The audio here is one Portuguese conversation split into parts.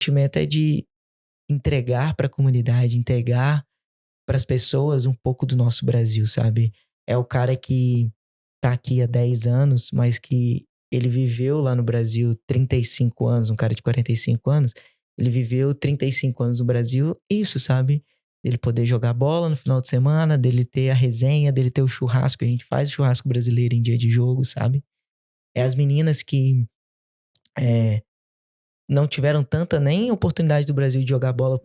sentimento é de entregar para a comunidade, entregar para as pessoas um pouco do nosso Brasil, sabe? É o cara que tá aqui há 10 anos, mas que ele viveu lá no Brasil 35 anos, um cara de 45 anos, ele viveu 35 anos no Brasil, isso, sabe? Dele poder jogar bola no final de semana, dele ter a resenha, dele ter o churrasco, a gente faz o churrasco brasileiro em dia de jogo, sabe? É as meninas que é, não tiveram tanta nem oportunidade do Brasil de jogar bola.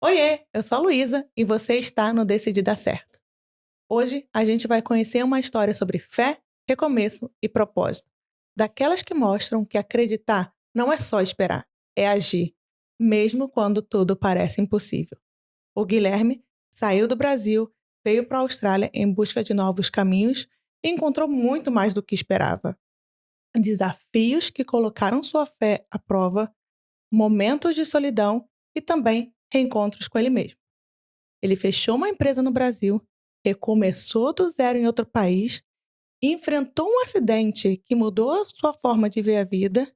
Oiê, eu sou a Luísa e você está no Decidir Dar Certo. Hoje a gente vai conhecer uma história sobre fé, recomeço e propósito. Daquelas que mostram que acreditar não é só esperar, é agir, mesmo quando tudo parece impossível. O Guilherme saiu do Brasil, veio para a Austrália em busca de novos caminhos e encontrou muito mais do que esperava. Desafios que colocaram sua fé à prova, momentos de solidão e também reencontros com ele mesmo. Ele fechou uma empresa no Brasil, recomeçou do zero em outro país, enfrentou um acidente que mudou a sua forma de ver a vida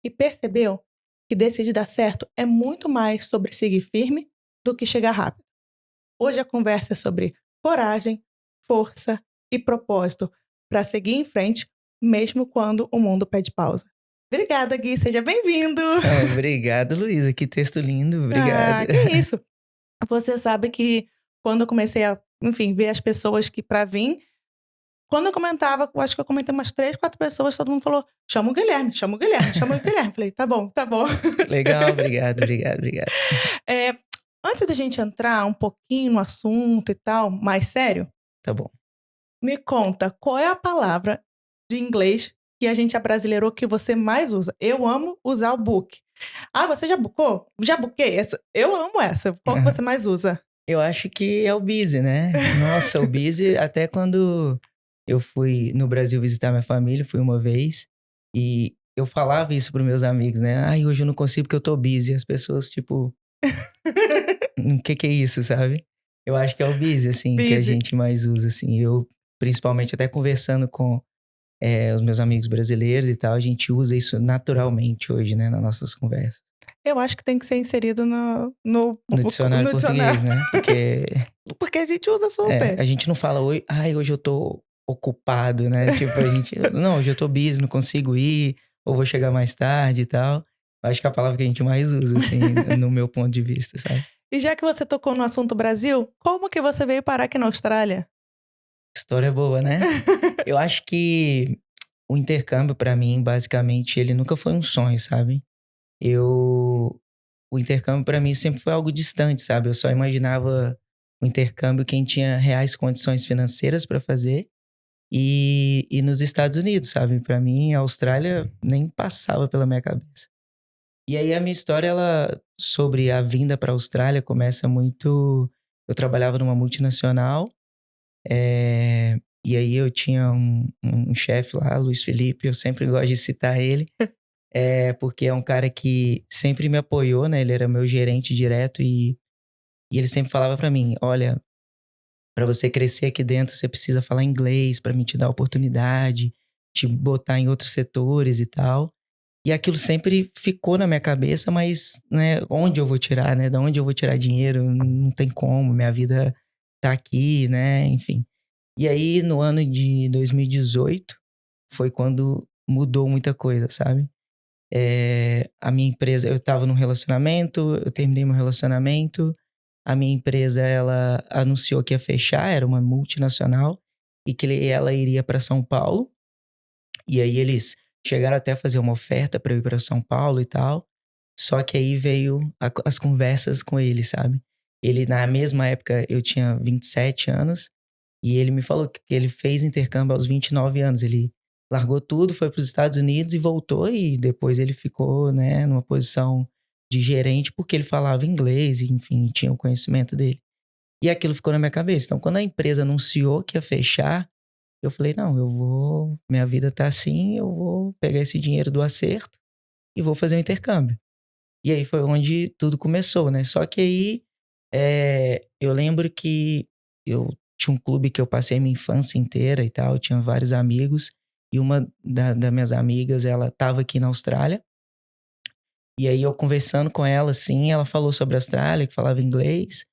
e percebeu que decidir dar certo é muito mais sobre seguir firme do que chegar rápido. Hoje a conversa é sobre coragem, força e propósito para seguir em frente, mesmo quando o mundo pede pausa. Obrigada, Gui. Seja bem-vindo. Obrigado, Luísa. Que texto lindo. Obrigado. Que isso. Você sabe que quando eu comecei a, ver as pessoas que para vir, quando eu comentava, eu acho que eu comentei umas 3, 4 pessoas, todo mundo falou, chama o Guilherme, chama o Guilherme, chama o Guilherme. Falei, tá bom, tá bom. Legal, obrigado. Antes da gente entrar um pouquinho no assunto e tal, mais sério, Tá bom. me conta, qual é a palavra de inglês que a gente abrasileirou que você mais usa? Eu amo usar o book. Ah, você já bookou? Já booké essa. Eu amo essa. Qual que você mais usa? Eu acho que é o busy, né? Nossa, o busy, até quando eu fui no Brasil visitar minha família, fui uma vez, e eu falava isso pros meus amigos, né? Ai, hoje eu não consigo porque eu tô busy. As pessoas, tipo, o que é isso, sabe? Eu acho que é o busy, assim, que a Busy. gente mais usa, assim. Eu, principalmente, até conversando com os meus amigos brasileiros e tal, a gente usa isso naturalmente hoje, né? Nas nossas conversas. Eu acho que tem que ser inserido no No dicionário português, né? Porque a gente usa super. A gente não fala, hoje eu tô ocupado, né? Tipo, a gente, não, hoje eu tô busy, não consigo ir, ou vou chegar mais tarde e tal. Acho que é a palavra que a gente mais usa, assim, no meu ponto de vista, sabe? E já que você tocou no assunto Brasil, como que você veio parar aqui na Austrália? História boa, né? Eu acho que o intercâmbio, pra mim, basicamente, ele nunca foi um sonho, sabe? O intercâmbio pra mim sempre foi algo distante, sabe? Eu só imaginava o intercâmbio quem tinha reais condições financeiras pra fazer e nos Estados Unidos, sabe? Pra mim, a Austrália nem passava pela minha cabeça. E aí a minha história, ela, sobre a vinda pra Austrália, começa muito... Eu trabalhava numa multinacional, e aí eu tinha um chefe lá, Luiz Felipe, eu sempre gosto de citar ele, porque é um cara que sempre me apoiou, né? Ele era meu gerente direto e ele sempre falava pra mim, olha, pra você crescer aqui dentro, você precisa falar inglês pra mim te dar oportunidade, te botar em outros setores e tal. E aquilo sempre ficou na minha cabeça, mas, né, onde eu vou tirar, né? Da onde eu vou tirar dinheiro? Não tem como, minha vida tá aqui, né? Enfim. E aí, no ano de 2018, foi quando mudou muita coisa, sabe? A minha empresa, eu tava num relacionamento, eu terminei meu relacionamento, a minha empresa, ela anunciou que ia fechar, era uma multinacional, e que ela iria para São Paulo. E aí eles chegaram até a fazer uma oferta para eu ir para São Paulo e tal. Só que aí veio as conversas com ele, sabe? Ele, na mesma época, eu tinha 27 anos, e ele me falou que ele fez intercâmbio aos 29 anos. Ele largou tudo, foi para os Estados Unidos e voltou, e depois ele ficou, né, numa posição de gerente, porque ele falava inglês, e, enfim, tinha o conhecimento dele. E aquilo ficou na minha cabeça. Então, quando a empresa anunciou que ia fechar, eu falei, não, eu vou... Minha vida tá assim, eu vou pegar esse dinheiro do acerto e vou fazer um intercâmbio. E aí foi onde tudo começou, né? Só que aí eu lembro que eu tinha um clube que eu passei minha infância inteira e tal, tinha vários amigos. E uma das minhas amigas, ela tava aqui na Austrália. E aí eu conversando com ela, assim, ela falou sobre a Austrália, que falava inglês.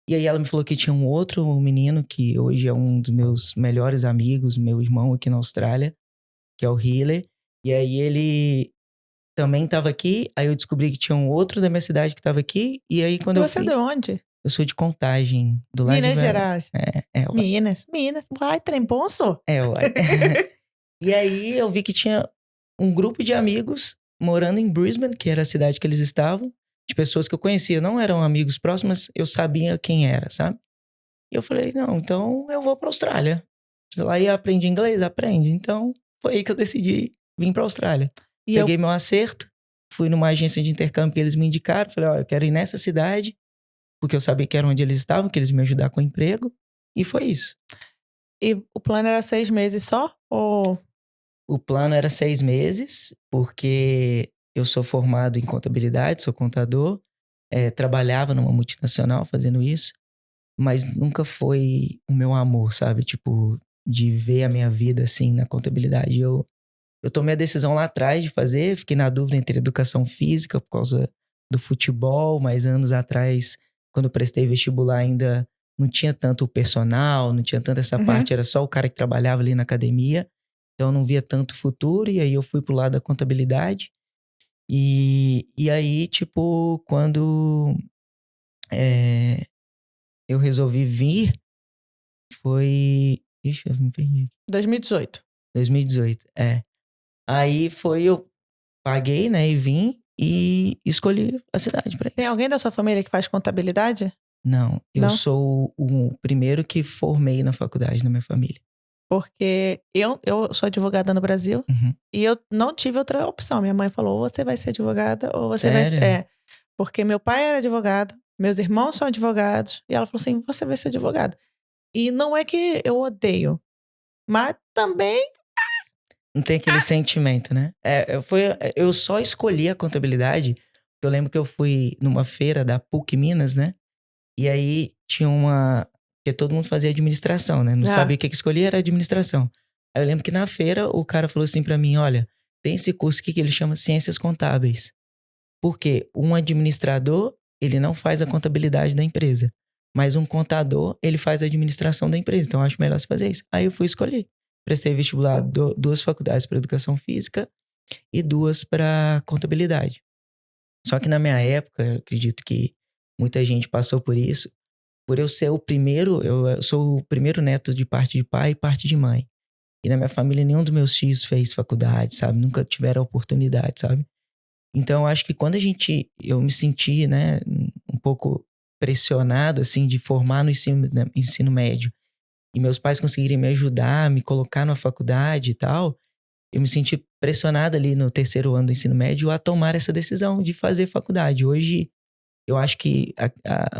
E aí ela me falou que tinha um outro menino que hoje é um dos meus melhores amigos, meu irmão aqui na Austrália, que é o Hiller. E aí ele também tava aqui, aí eu descobri que tinha um outro da minha cidade que tava aqui. E aí quando E eu você é de fui, onde? eu sou de Contagem, do lado de Minas Gerais. Uai. Minas. Uai, trem bom, sou. Uai. E aí eu vi que tinha um grupo de amigos morando em Brisbane, que era a cidade que eles estavam, de pessoas que eu conhecia. Não eram amigos próximos, mas eu sabia quem era, sabe? E eu falei, não, então eu vou pra Austrália. Lá e aprendi inglês? Aprende. Então foi aí que eu decidi vir pra Austrália. E eu, Peguei meu acerto, fui numa agência de intercâmbio que eles me indicaram. Falei, ó, eu quero ir nessa cidade, porque eu sabia que era onde eles estavam, que eles iam me ajudar com o emprego. E foi isso. e o plano era 6 meses só? Ou... O plano era 6 meses, porque eu sou formado em contabilidade, sou contador, trabalhava numa multinacional fazendo isso, mas nunca foi o meu amor, sabe? Tipo, de ver a minha vida assim na contabilidade. Eu tomei a decisão lá atrás de fazer, fiquei na dúvida entre educação física por causa do futebol, mas anos atrás, quando eu prestei vestibular ainda não tinha tanto o personal, não tinha tanta essa parte, era só o cara que trabalhava ali na academia. Então eu não via tanto futuro, e aí eu fui pro lado da contabilidade. E aí, tipo, quando eu resolvi vir, foi. Ixi, eu me perdi. 2018. 2018, Aí foi, eu paguei, né, e vim e escolhi a cidade pra Tem isso. alguém da sua família que faz contabilidade? Não, eu Não? sou o primeiro que formei na faculdade na minha família. Porque eu sou advogada no Brasil Uhum. e eu não tive outra opção. Minha mãe falou, ou você vai ser advogada ou você vai... Sério? Porque meu pai era advogado, meus irmãos são advogados, e ela falou assim, você vai ser advogada. E não é que eu odeio, mas também... Não tem aquele sentimento, né? Eu só escolhi a contabilidade. Eu lembro que eu fui numa feira da PUC Minas, né? E aí tinha uma. Porque todo mundo fazia administração, né? Não sabia o que escolher, era administração. Aí eu lembro que na feira o cara falou assim pra mim: olha, tem esse curso aqui que ele chama Ciências Contábeis. Porque um administrador, ele não faz a contabilidade da empresa. Mas um contador, ele faz a administração da empresa. Então eu acho melhor você fazer isso. Aí eu fui escolher. Prestei vestibular, 2 faculdades para educação física e 2 para contabilidade. Só que na minha época, eu acredito que muita gente passou por isso. Por eu ser o primeiro, eu sou o primeiro neto de parte de pai e parte de mãe. E na minha família, nenhum dos meus tios fez faculdade, sabe? Nunca tiveram oportunidade, sabe? Então, eu acho que quando eu me senti, né, um pouco pressionado, assim, de formar no ensino médio, e meus pais conseguirem me ajudar, me colocar na faculdade e tal, eu me senti pressionado ali no 3º ano do ensino médio a tomar essa decisão de fazer faculdade. Hoje, eu acho que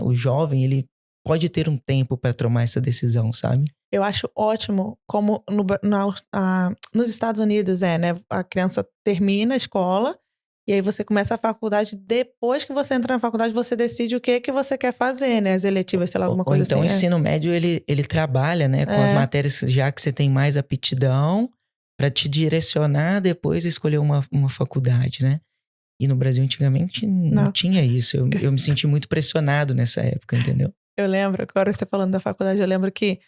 o jovem, ele pode ter um tempo para tomar essa decisão, sabe? Eu acho ótimo como nos Estados Unidos né? A criança termina a escola e aí você começa a faculdade. Depois que você entra na faculdade, você decide o que você quer fazer, né? As eletivas, sei lá, alguma Ou coisa então o assim. ensino médio, ele trabalha, né, com as matérias já que você tem mais aptidão para te direcionar depois a escolher uma faculdade, né? E no Brasil, antigamente, não tinha isso. Eu me senti muito pressionado nessa época, entendeu? Eu lembro, agora você falando da faculdade, eu lembro que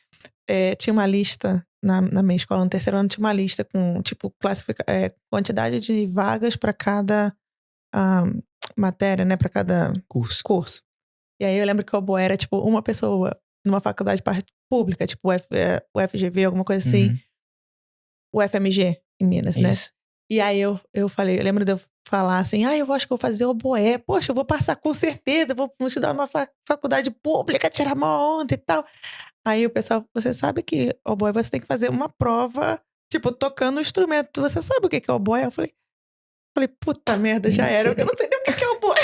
tinha uma lista na minha escola, no 3º ano, tinha uma lista com, tipo, quantidade de vagas para cada matéria, né? Para cada curso. E aí eu lembro que o oboé era, tipo, uma pessoa numa faculdade pública, tipo o FGV, alguma coisa assim. O FMG, em Minas, né? Isso. E aí eu falei, eu lembro de eu falar assim, eu acho que eu vou fazer oboé. Poxa, eu vou passar com certeza, eu vou estudar numa faculdade pública, tirar uma onda e tal. Aí o pessoal, você sabe que oboé você tem que fazer uma prova, tipo, tocando o instrumento. Você sabe o que é oboé? Eu falei, puta merda, já era. Eu não sei nem o que é oboé.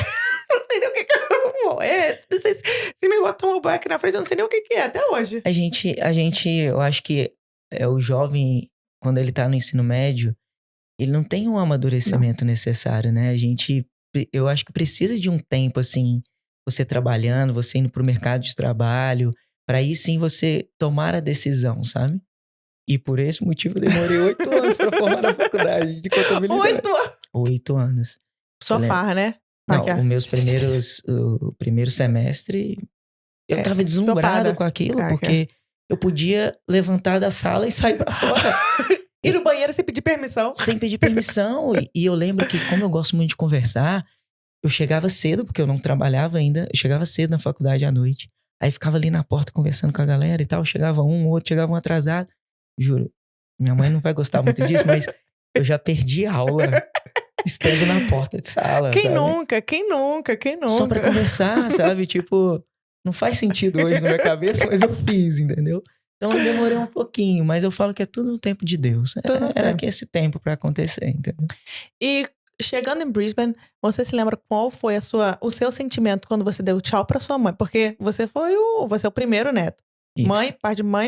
Não sei nem o que é oboé. Se me botar um oboé aqui na frente, eu não sei nem o que é, até hoje. A gente, eu acho que o jovem, quando ele tá no ensino médio, ele não tem um amadurecimento necessário, né? A gente eu acho que precisa de um tempo, assim, você trabalhando, você indo pro mercado de trabalho, para aí sim você tomar a decisão, sabe? E por esse motivo eu demorei 8 anos para formar na faculdade de contabilidade. 8 anos! 8 anos. Eu Sua lembro. farra, né? Não, Aqui, ó. o primeiro semestre, eu tava deslumbrado chopada. com aquilo, Aqui, ó. porque eu podia levantar da sala e sair pra fora. Ir no banheiro sem pedir permissão. Sem pedir permissão. E eu lembro que, como eu gosto muito de conversar, eu chegava cedo, porque eu não trabalhava ainda, eu chegava cedo na faculdade à noite. Aí ficava ali na porta conversando com a galera e tal. Chegava um, outro, chegava um atrasado. Juro, minha mãe não vai gostar muito disso, mas eu já perdi aula estando na porta de sala, Quem sabe? nunca? Quem nunca? Quem nunca? Só pra conversar, sabe? Tipo, não faz sentido hoje na minha cabeça, mas eu fiz, entendeu? Então eu demorei um pouquinho, mas eu falo que é tudo no tempo de Deus. Tudo no Era tempo. que esse tempo pra acontecer, entendeu? E chegando em Brisbane, você se lembra qual foi o seu sentimento quando você deu tchau pra sua mãe? Porque você é o primeiro neto. Isso. Mãe,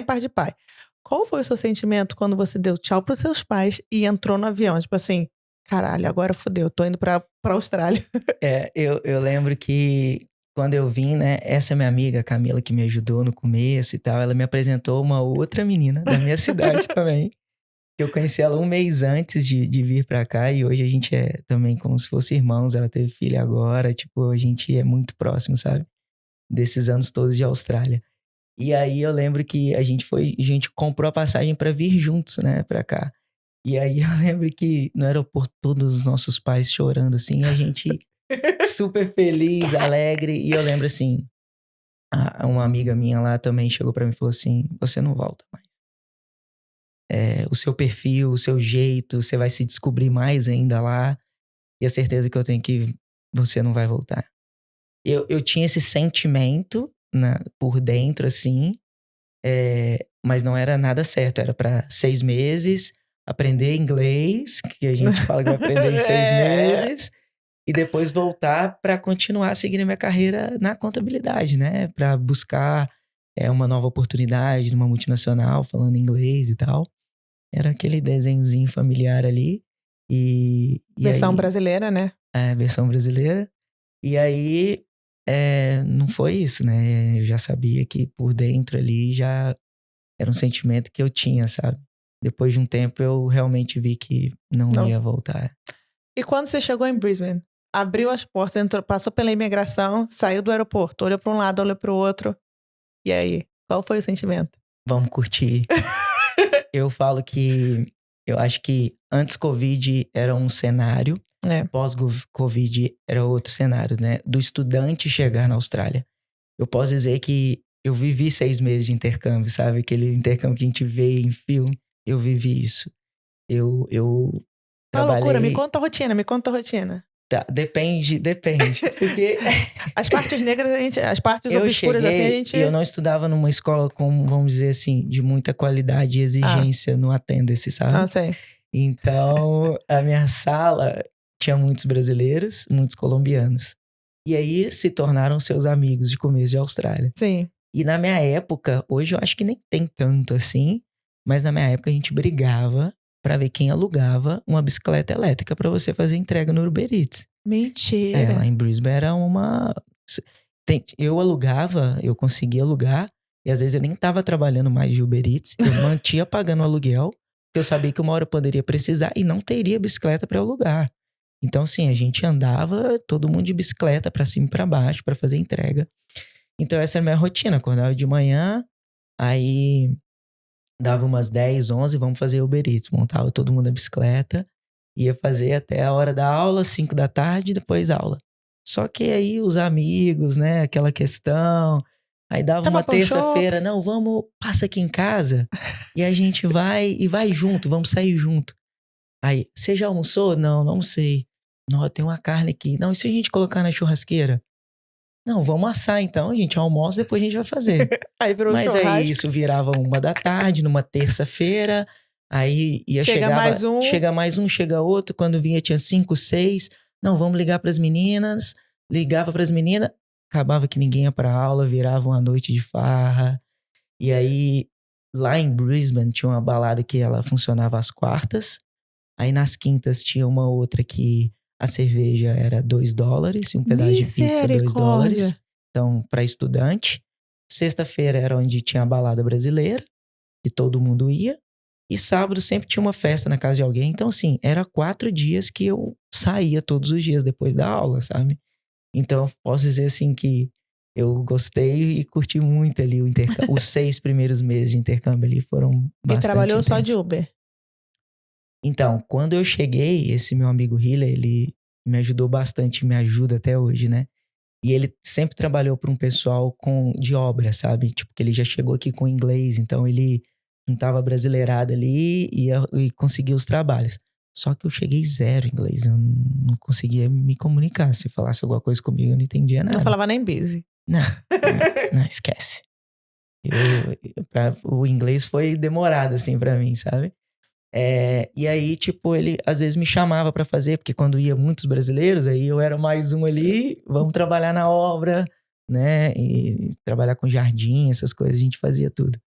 par de pai. Qual foi o seu sentimento quando você deu tchau pros seus pais e entrou no avião? Tipo assim, caralho, agora fodeu, tô indo pra Austrália. Eu lembro que quando eu vim, né? Essa minha amiga, Camila, que me ajudou no começo e tal, ela me apresentou uma outra menina da minha cidade também. Que eu conheci ela um mês antes de vir pra cá e hoje a gente é também como se fosse irmãos. Ela teve filha agora, tipo, a gente é muito próximo, sabe? Desses anos todos de Austrália. E aí eu lembro que a gente comprou a passagem pra vir juntos, né, pra cá. E aí eu lembro que no aeroporto todos os nossos pais chorando assim, e a gente super feliz, alegre. E eu lembro assim, uma amiga minha lá também chegou pra mim e falou assim: você não volta mais. O seu perfil, o seu jeito, você vai se descobrir mais ainda lá. E a certeza que eu tenho que você não vai voltar. Eu tinha esse sentimento por dentro, assim, mas não era nada certo. Era pra 6 meses, aprender inglês, que a gente fala que vai aprender em 6 meses, e depois voltar pra continuar seguindo a minha carreira na contabilidade, né? Pra buscar uma nova oportunidade numa multinacional, falando inglês e tal. Era aquele desenhozinho familiar ali. E Versão aí, brasileira, né? versão brasileira. E aí, não foi isso, né? Eu já sabia que por dentro ali já era um sentimento que eu tinha, sabe? Depois de um tempo eu realmente vi que não ia voltar. E quando você chegou em Brisbane, abriu as portas, entrou, passou pela imigração, saiu do aeroporto, olhou pra um lado, olhou pro outro. E aí, qual foi o sentimento? Vamos curtir. Eu falo que eu acho que antes Covid era um cenário, pós-Covid era outro cenário, né? Do estudante chegar na Austrália. Eu posso dizer que eu vivi 6 meses de intercâmbio, sabe? Aquele intercâmbio que a gente vê em filme. Eu vivi isso. Eu Uma trabalhei... loucura, me conta a rotina. Tá, depende. Porque As partes negras, as partes eu obscuras, assim, a cheguei gente... e eu não estudava numa escola com, vamos dizer assim, de muita qualidade e exigência no attendance, sabe? sei. Então, a minha sala tinha muitos brasileiros, muitos colombianos. E aí se tornaram seus amigos de começo de Austrália. Sim. E na minha época, hoje eu acho que nem tem tanto assim, mas na minha época a gente brigava pra ver quem alugava uma bicicleta elétrica pra você fazer entrega no Uber Eats. Mentira. Lá em Brisbane era uma... eu conseguia alugar, e às vezes eu nem tava trabalhando mais de Uber Eats, eu mantia pagando o aluguel, porque eu sabia que uma hora eu poderia precisar e não teria bicicleta pra eu alugar. Então, assim, a gente andava todo mundo de bicicleta pra cima e pra baixo pra fazer entrega. Então, essa era a minha rotina. Acordava de manhã, aí dava umas 10, 11, vamos fazer Uber Eats. Montava todo mundo na bicicleta, ia fazer até a hora da aula, 5 da tarde, depois aula. Só que aí os amigos, né, aquela questão. Aí dava uma terça-feira, não, passa aqui em casa e a gente vai junto, vamos sair junto. Aí, você já almoçou? Não almocei. Não, tem uma carne aqui. Não, e se a gente colocar na churrasqueira? Não, vamos assar então, a gente almoça, depois a gente vai fazer. Aí virou Mas churrasco. aí isso virava 1 da tarde, numa terça-feira, aí chega mais um, chega outro, quando vinha tinha 5, 6, não, vamos ligar pras meninas, ligava pras meninas, acabava que ninguém ia pra aula, virava uma noite de farra. E aí, lá em Brisbane tinha uma balada que ela funcionava às quartas, aí nas quintas tinha uma outra que a cerveja era $2 e um pedaço de pizza $2. Então, para estudante. Sexta-feira era onde tinha a balada brasileira, que todo mundo ia. E sábado sempre tinha uma festa na casa de alguém. Então, assim, era 4 dias que eu saía todos os dias depois da aula, sabe? Então, posso dizer assim que eu gostei e curti muito ali o intercâmbio. Os 6 primeiros meses de intercâmbio ali foram bastante E trabalhou só de intensos. Uber? Então, quando eu cheguei, esse meu amigo Hiller, ele me ajudou bastante, me ajuda até hoje, né? E ele sempre trabalhou para um pessoal de obra, sabe? Tipo, que ele já chegou aqui com inglês, então ele não tava brasileirado ali e conseguiu os trabalhos. Só que eu cheguei zero inglês, eu não conseguia me comunicar. Se falasse alguma coisa comigo, eu não entendia nada. Não falava nem busy. Não, esquece. O inglês foi demorado, assim, pra mim, sabe? E aí, tipo, ele às vezes me chamava pra fazer, porque quando ia muitos brasileiros, aí eu era mais um ali, vamos trabalhar na obra, né? E trabalhar com jardim, essas coisas, a gente fazia tudo.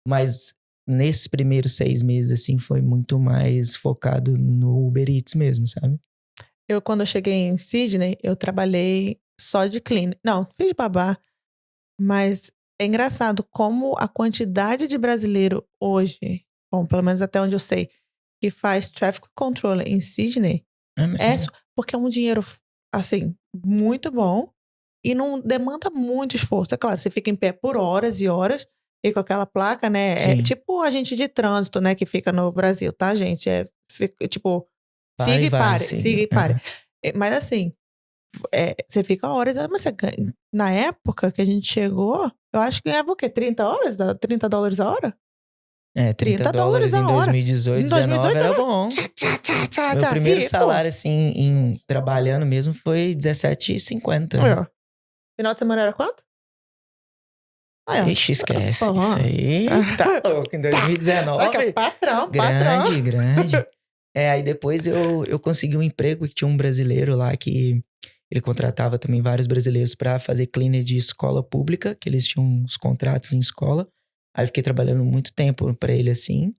Mas nesses primeiros 6 meses, assim, foi muito mais focado no Uber Eats mesmo, sabe? Quando eu cheguei em Sydney, eu trabalhei só de clean. Não, fiz de babá. Mas é engraçado como a quantidade de brasileiro hoje, bom, pelo menos até onde eu sei, que faz traffic control em Sydney, porque é um dinheiro, assim, muito bom e não demanda muito esforço. É claro, você fica em pé por horas e horas e com aquela placa, né? Sim. É tipo o agente de trânsito, né, que fica no Brasil, tá, gente? Tipo, siga e pare, siga e pare. Mas assim, você fica horas, mas você ganha. Na época que a gente chegou, eu acho que ganhava o quê? 30 horas? $30 a hora? $30 em 2018, 2019 era bom. Meu primeiro salário, assim, trabalhando mesmo, foi R$17,50. Final de semana era quanto? Ixi, esquece. Isso aí tá louco. Em 2019. Patrão. Grande. Aí depois eu consegui um emprego que tinha um brasileiro lá que ele contratava também vários brasileiros pra fazer cleaner de escola pública, que eles tinham uns contratos em escola. Aí eu fiquei trabalhando muito tempo pra ele assim.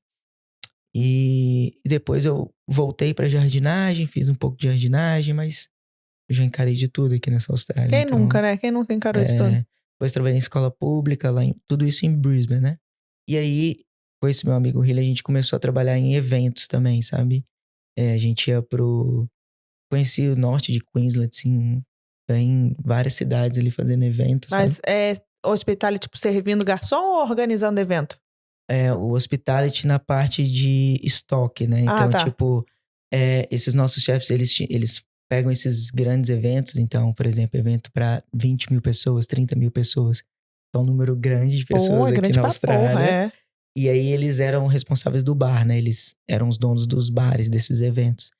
E depois eu voltei pra jardinagem, fiz um pouco de jardinagem, mas eu já encarei de tudo aqui nessa Austrália. Quem nunca, né? Quem nunca encarou de tudo? Depois trabalhei em escola pública, tudo isso em Brisbane, né? E aí, com esse meu amigo Hiller, a gente começou a trabalhar em eventos também, sabe? A gente ia conheci o norte de Queensland, assim, em várias cidades ali fazendo eventos. Mas hospitality, tipo, servindo garçom ou organizando evento? O hospitality na parte de estoque, né? Então, tipo, esses nossos chefes, eles pegam esses grandes eventos. Então, por exemplo, evento para 20 mil pessoas, 30 mil pessoas. É um número grande de pessoas aqui na Austrália. E aí, eles eram responsáveis do bar, né? Eles eram os donos dos bares desses eventos.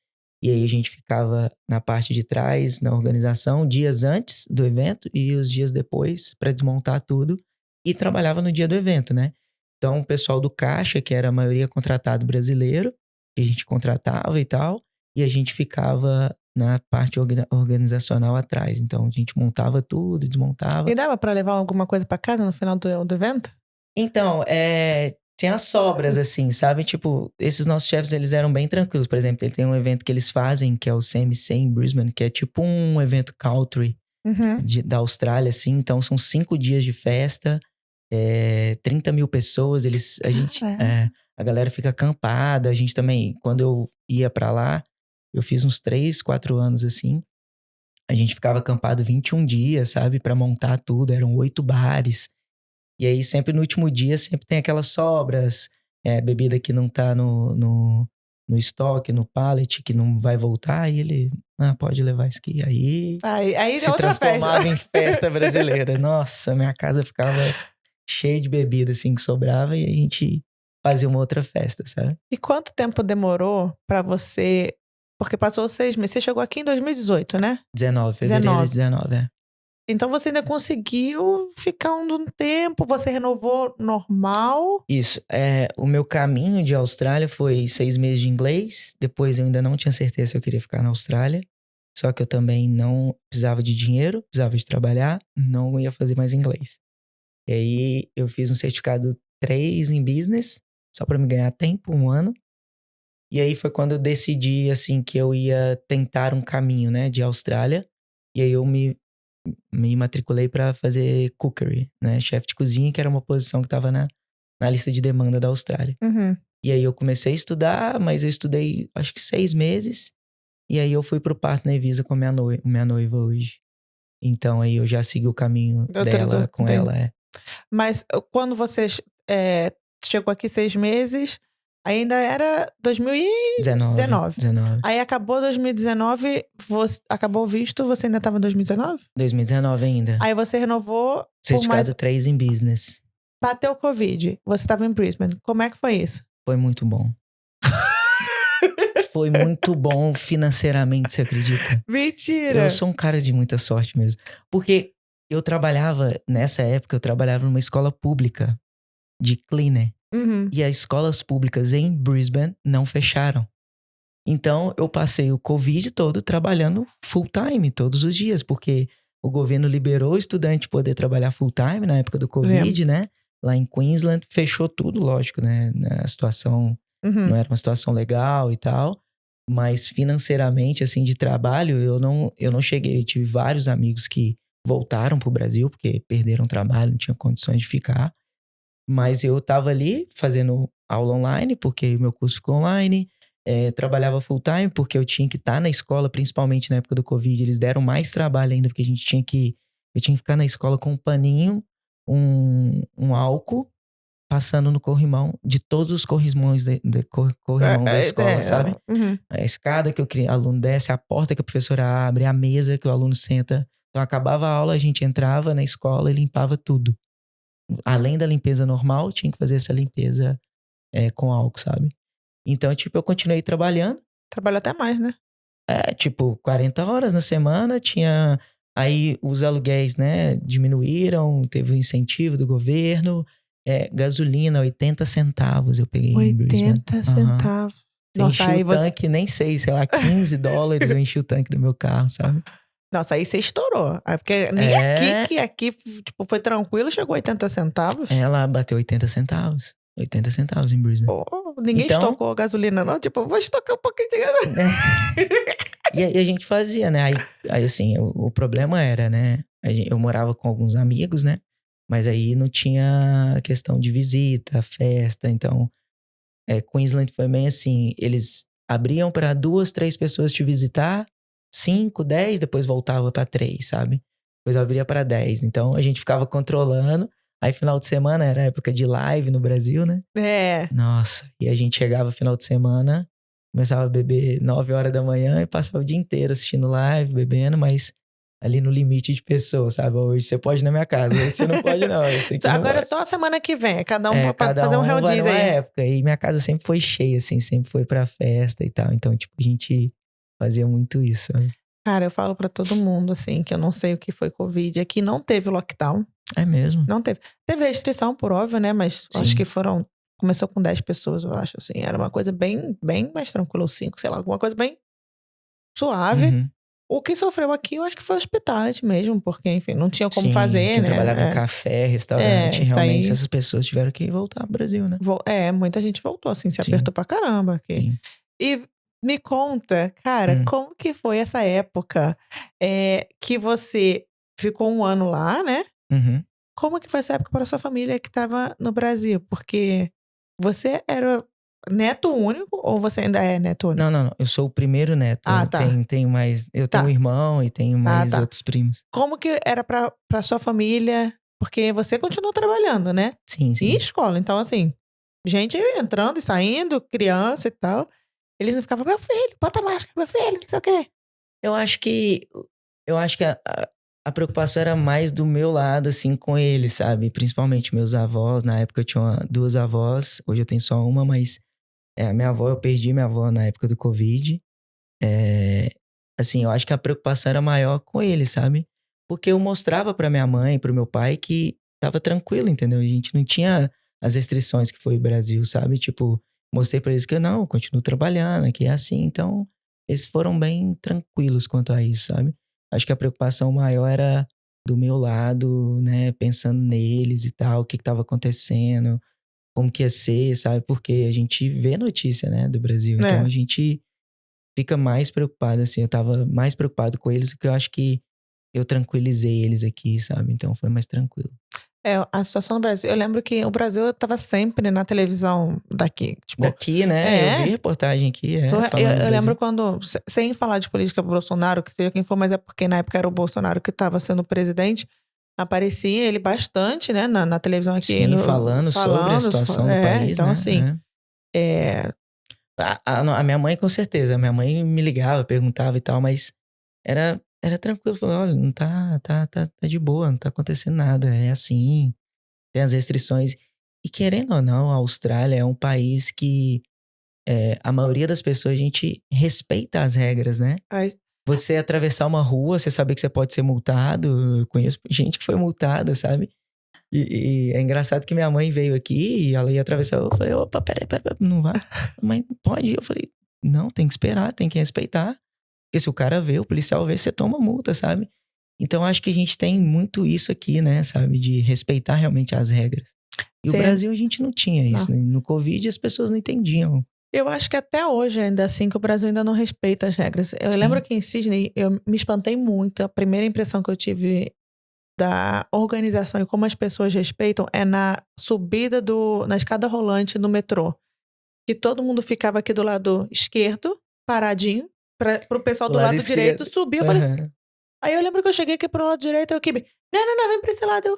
E aí, a gente ficava na parte de trás, na organização, dias antes do evento e os dias depois, para desmontar tudo. E trabalhava no dia do evento, né? Então, o pessoal do caixa, que era a maioria contratado brasileiro, que a gente contratava e tal, e a gente ficava na parte organizacional atrás. Então, a gente montava tudo, desmontava. E dava pra levar alguma coisa pra casa no final do evento? Então, tinha as sobras, assim, sabe? Tipo, esses nossos chefes, eles eram bem tranquilos. Por exemplo, ele tem um evento que eles fazem, que é o CMC em Brisbane, que é tipo um evento country da Austrália, assim. Então, são 5 dias de festa. 30 mil pessoas, a galera fica acampada. A gente também, quando eu ia pra lá, eu fiz uns 3, 4 anos assim, a gente ficava acampado 21 dias, sabe? Pra montar tudo, eram 8 bares. E aí sempre no último dia, sempre tem aquelas sobras, bebida que não tá no estoque, no pallet, que não vai voltar, e ele, pode levar isso aqui. Aí se transformava em festa brasileira. Nossa, minha casa ficava cheio de bebida, assim, que sobrava, e a gente fazia uma outra festa, sabe? E quanto tempo demorou pra você... Porque passou 6 meses. Você chegou aqui em 2018, né? 19, fevereiro de 19, Então você ainda conseguiu ficar um tempo, você renovou normal? Isso. O meu caminho de Austrália foi 6 meses de inglês, depois eu ainda não tinha certeza se eu queria ficar na Austrália, só que eu também não precisava de dinheiro, precisava de trabalhar, não ia fazer mais inglês. E aí eu fiz um certificado 3 em business, só pra me ganhar tempo, 1 ano. E aí foi quando eu decidi, assim, que eu ia tentar um caminho, né, de Austrália. E aí eu me matriculei pra fazer cookery, né, chefe de cozinha, que era uma posição que tava na lista de demanda da Austrália. Uhum. E aí eu comecei a estudar, mas eu estudei acho que 6 meses. E aí eu fui pro Partner Visa com a minha noiva hoje. Então aí eu já segui o caminho dela com Entendi. ela, Mas quando você chegou aqui 6 meses, ainda era 2019. 19. Aí acabou 2019, acabou o visto, você ainda estava em 2019? 2019 ainda. Aí você renovou por mais... Certificado 3 em Business. Bateu o Covid, você estava em Brisbane. Como é que foi isso? Foi muito bom. Foi muito bom financeiramente, você acredita? Mentira! Eu sou um cara de muita sorte mesmo. Porque nessa época, eu trabalhava numa escola pública de cleaner. Uhum. E as escolas públicas em Brisbane não fecharam. Então, eu passei o Covid todo trabalhando full time, todos os dias, porque o governo liberou o estudante poder trabalhar full time na época do Covid, né? Lá em Queensland, fechou tudo, lógico, né? A situação não era uma situação legal e tal. Mas financeiramente, assim, de trabalho, eu não cheguei. Eu tive vários amigos que voltaram pro Brasil, porque perderam trabalho, não tinham condições de ficar. Mas eu tava ali fazendo aula online, porque o meu curso ficou online. Trabalhava full time, porque eu tinha que estar na escola, principalmente na época do Covid. Eles deram mais trabalho ainda, porque eu tinha que ficar na escola com um paninho, um álcool, passando no corrimão, de todos os corrimões corrimão da escola, sabe? Uhum. A escada que o aluno desce, a porta que a professora abre, a mesa que o aluno senta. Então, acabava a aula, a gente entrava na escola e limpava tudo. Além da limpeza normal, tinha que fazer essa limpeza com álcool, sabe? Então, tipo, eu continuei trabalhando. Trabalhou até mais, né? 40 horas na semana, tinha... Aí os aluguéis, né, diminuíram, teve um incentivo do governo. Gasolina, 80 centavos eu peguei em Brisbane. 80 centavos. Você enchia o tanque, nem sei lá, $15 eu enchi o tanque do meu carro, sabe? Nossa, aí você estourou. Porque nem aqui, tipo, foi tranquilo, chegou 80 centavos. Ela bateu 80 centavos. 80 centavos em Brisbane. Pô, ninguém estocou a gasolina, não? Tipo, vou estocar um pouquinho de gasolina. E a gente fazia, né? Aí assim, o problema era, né? Eu morava com alguns amigos, né? Mas aí não tinha questão de visita, festa. Então, Queensland foi bem assim. Eles abriam para 2, 3 pessoas te visitar. 5, 10, depois voltava para 3, sabe? Depois abria para 10. Então, a gente ficava controlando. Aí, final de semana, era época de live no Brasil, né? Nossa, e a gente chegava final de semana, começava a beber 9 horas da manhã e passava o dia inteiro assistindo live, bebendo, mas ali no limite de pessoas, sabe? Hoje você pode ir na minha casa, hoje você não pode não. Agora é só a semana que vem, cada um pode cada fazer um vai rodízio numa aí. época. E minha casa sempre foi cheia, assim, sempre foi pra festa e tal. Então, tipo, a gente fazia muito isso, sabe? Cara, eu falo pra todo mundo, assim, que eu não sei o que foi Covid. Aqui não teve lockdown. É mesmo? Não teve. Teve restrição, por óbvio, né? Mas acho que começou com 10 pessoas, eu acho, assim. Era uma coisa bem, bem mais tranquila, ou 5, sei lá, alguma coisa bem suave. Uhum. O que sofreu aqui, eu acho que foi hospitality mesmo, porque, enfim, não tinha como Sim, fazer, quem né? trabalhava em café, restaurante, realmente aí... essas pessoas tiveram que voltar pro Brasil, né? Muita gente voltou, assim, se apertou pra caramba aqui. Sim. E me conta, cara, como que foi essa época que você ficou um ano lá, né? Uhum. Como que foi essa época para sua família que estava no Brasil? Porque você era neto único ou você ainda é neto único? Não. Eu sou o primeiro neto. Ah, tá. Tenho mais... Eu tenho um irmão e tenho mais outros primos. Como que era pra sua família? Porque você continuou trabalhando, né? Sim. E escola. Então, assim, gente entrando e saindo, criança e tal. Eles não ficavam, meu filho, bota máscara, meu filho, não sei o quê. Eu acho que a preocupação era mais do meu lado, assim, com eles, sabe? Principalmente meus avós. Na época eu tinha 2 avós, hoje eu tenho só uma, mas a minha avó, eu perdi minha avó na época do Covid. Assim, eu acho que a preocupação era maior com eles, sabe? Porque eu mostrava pra minha mãe, pro meu pai, que tava tranquilo, entendeu? A gente não tinha as restrições que foi o Brasil, sabe? Tipo, mostrei pra eles que eu continuo trabalhando, que é assim. Então, eles foram bem tranquilos quanto a isso, sabe? Acho que a preocupação maior era do meu lado, né? Pensando neles e tal, o que tava acontecendo. como que ia ser, sabe? Porque a gente vê notícia, né, do Brasil. Então É. a gente fica mais preocupado, assim. Eu tava mais preocupado com eles, porque eu acho que eu tranquilizei eles aqui, sabe? Então foi mais tranquilo. A situação no Brasil, eu lembro que o Brasil tava sempre na televisão daqui, tipo, Daqui, né? Eu vi é, reportagem aqui, eu, falando do eu lembro Brasil. quando, sem falar de política Bolsonaro, que seja quem for, mas é porque na época era o Bolsonaro que estava sendo presidente, aparecia ele bastante, né, na televisão aqui, Sim, falando sobre a falando, situação do país, então né? assim, é, A minha mãe, com certeza. A minha mãe me ligava, perguntava e tal, mas era tranquilo. Falava, olha, não tá de boa, não tá acontecendo nada. É assim, tem as restrições. E querendo ou não, a Austrália é um país que a maioria das pessoas, a gente respeita as regras, né? aí- Você atravessar uma rua, você saber que você pode ser multado. Eu conheço gente que foi multada, sabe? E é engraçado que minha mãe veio aqui e ela ia atravessar. Eu falei, opa, peraí, não vai. Mãe, pode ir. Eu falei, não, tem que esperar, tem que respeitar. Porque se o cara vê, o policial vê, você toma multa, sabe? Então acho que a gente tem muito isso aqui, né, sabe? De respeitar realmente as regras. E o sim, Brasil a gente não tinha isso, não. né? No Covid as pessoas não entendiam. Eu acho que até hoje ainda assim que o Brasil ainda não respeita as regras. Eu lembro Sim. que em Sydney eu me espantei muito. A primeira impressão que eu tive da organização e como as pessoas respeitam é na subida na escada rolante do metrô. Que todo mundo ficava aqui do lado esquerdo, paradinho, pro pessoal O do lado lado direito esquerdo. subir. Eu falei, Aham. aí eu lembro que eu cheguei aqui pro lado direito, eu Kibe, não, vem pra esse lado.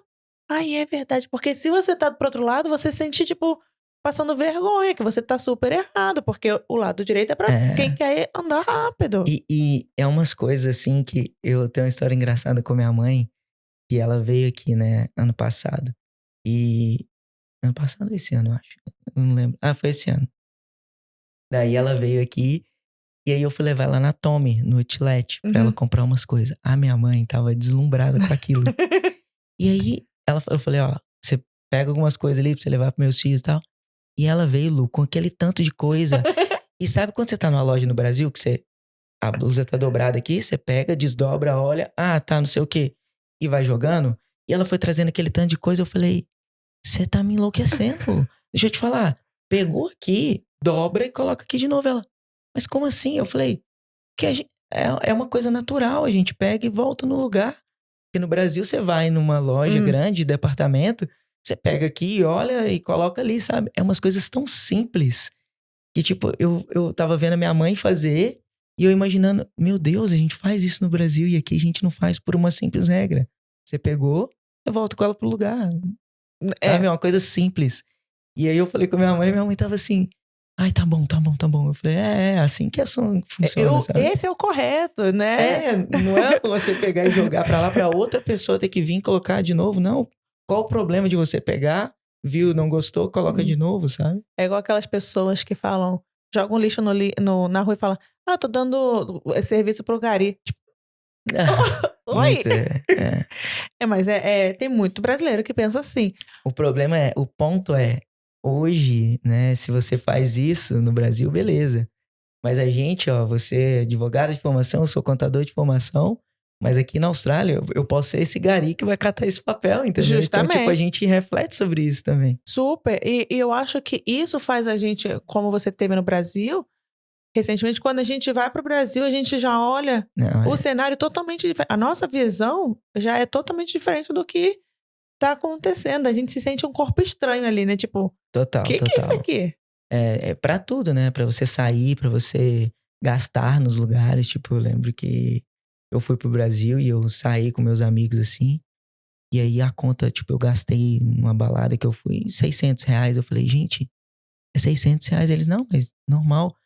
Ai, é verdade, porque se você tá pro outro lado, você sente, tipo, passando vergonha, que você tá super errado, porque o lado direito é pra quem É. quer andar rápido. E é umas coisas assim que eu tenho uma história engraçada com minha mãe, que ela veio aqui, né, ano passado. E. Ano passado ou esse ano, eu acho. Eu não lembro. Ah, foi esse ano. Daí ela veio aqui e aí eu fui levar ela na Tommy, no Outlet, pra ela Uhum. comprar umas coisas. A minha mãe tava deslumbrada com aquilo. E aí eu falei, ó, você pega algumas coisas ali pra você levar pros meus filhos e tal. E ela veio, Lu, com aquele tanto de coisa. E sabe quando você tá numa loja no Brasil, que a blusa tá dobrada aqui, você pega, desdobra, olha, tá, não sei o quê, e vai jogando? E ela foi trazendo aquele tanto de coisa, eu falei, você tá me enlouquecendo. Deixa eu te falar. Pegou aqui, dobra e coloca aqui de novo. Ela, mas como assim? Eu falei, que é uma coisa natural. A gente pega e volta no lugar. Porque no Brasil você vai numa loja grande de departamento, você pega aqui, olha e coloca ali, sabe? É umas coisas tão simples que, tipo, eu tava vendo a minha mãe fazer e eu imaginando, meu Deus, a gente faz isso no Brasil e aqui a gente não faz por uma simples regra. Você pegou, eu volto com ela pro lugar. Sabe? É, É uma coisa simples. E aí eu falei com a minha mãe tava assim, ai, tá bom, tá bom, tá bom. Eu falei, é assim que funciona, sabe? esse é o correto, né? Não é pra você pegar e jogar pra lá pra outra pessoa ter que vir colocar de novo, não. Qual o problema de você pegar, viu, não gostou, coloca de novo, sabe? É igual aquelas pessoas que falam, jogam lixo na rua e falam, tô dando serviço pro gari. Tipo, oi! Muito, é. Mas tem muito brasileiro que pensa assim. O ponto é, hoje, né, se você faz isso no Brasil, beleza. Mas a gente, ó, você é advogado de formação, eu sou contador de formação, mas aqui na Austrália eu posso ser esse gari que vai catar esse papel, entendeu? Então, tipo, a Justamente. gente reflete sobre isso também. Super. E eu acho que isso faz a gente, como você teve no Brasil, recentemente, quando a gente vai pro Brasil, a gente já olha Não, o cenário totalmente diferente. A nossa visão já é totalmente diferente do que tá acontecendo. A gente se sente um corpo estranho ali, né? Tipo, o total, que é isso total. aqui? É pra tudo, né? Pra você sair, pra você gastar nos lugares. Tipo, eu lembro que eu fui pro Brasil e eu saí com meus amigos assim. E aí a conta, tipo, eu gastei numa balada que eu fui R$ 600. Eu falei, gente, é R$ 600? Eles, não, mas normal. Eu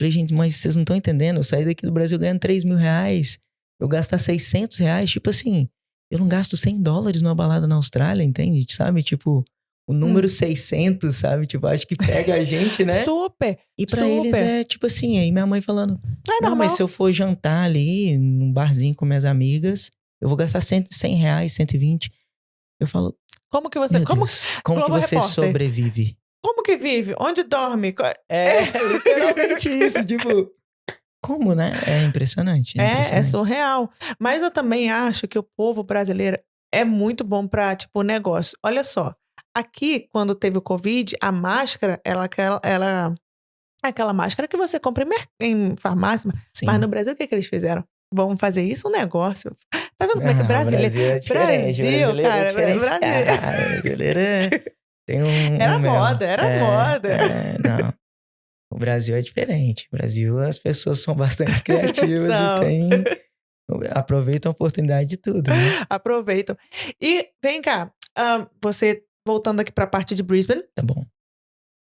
falei, gente, mas vocês não estão entendendo. Eu saí daqui do Brasil ganhando R$ 3.000. Eu gastar R$ 600, tipo assim, eu não gasto US$ 100 numa balada na Austrália, entende? Sabe? Tipo, o número 600, sabe? Tipo, acho que pega a gente, né? Super, E pra eles super. é tipo assim, aí minha mãe falando, É não, mas normal. se eu for jantar ali num barzinho com minhas amigas, eu vou gastar R$ 100, 120. Eu falo, Como que você. meu Como. Deus, como que Globo você Repórter. sobrevive? Como que vive? Onde dorme? É literalmente isso, tipo, como, né? É impressionante, é É impressionante. surreal. Mas eu também acho que o povo brasileiro é muito bom pra, tipo, negócio. Olha só. aqui, quando teve o Covid, a máscara, ela aquela máscara que você compra em farmácia. Mas Sim. no Brasil, o que eles fizeram? Vamos fazer isso um negócio. Tá vendo como é que O brasileiro... Brasil é diferente. Brasil, Brasileiro é cara, diferenciado. Brasil... Brasileiro tem Era mel. moda, era moda. Não. O Brasil é diferente. No Brasil, as pessoas são bastante criativas Não. aproveitam a oportunidade de tudo, né? Aproveitam. E vem cá, você, voltando aqui pra parte de Brisbane, Tá bom.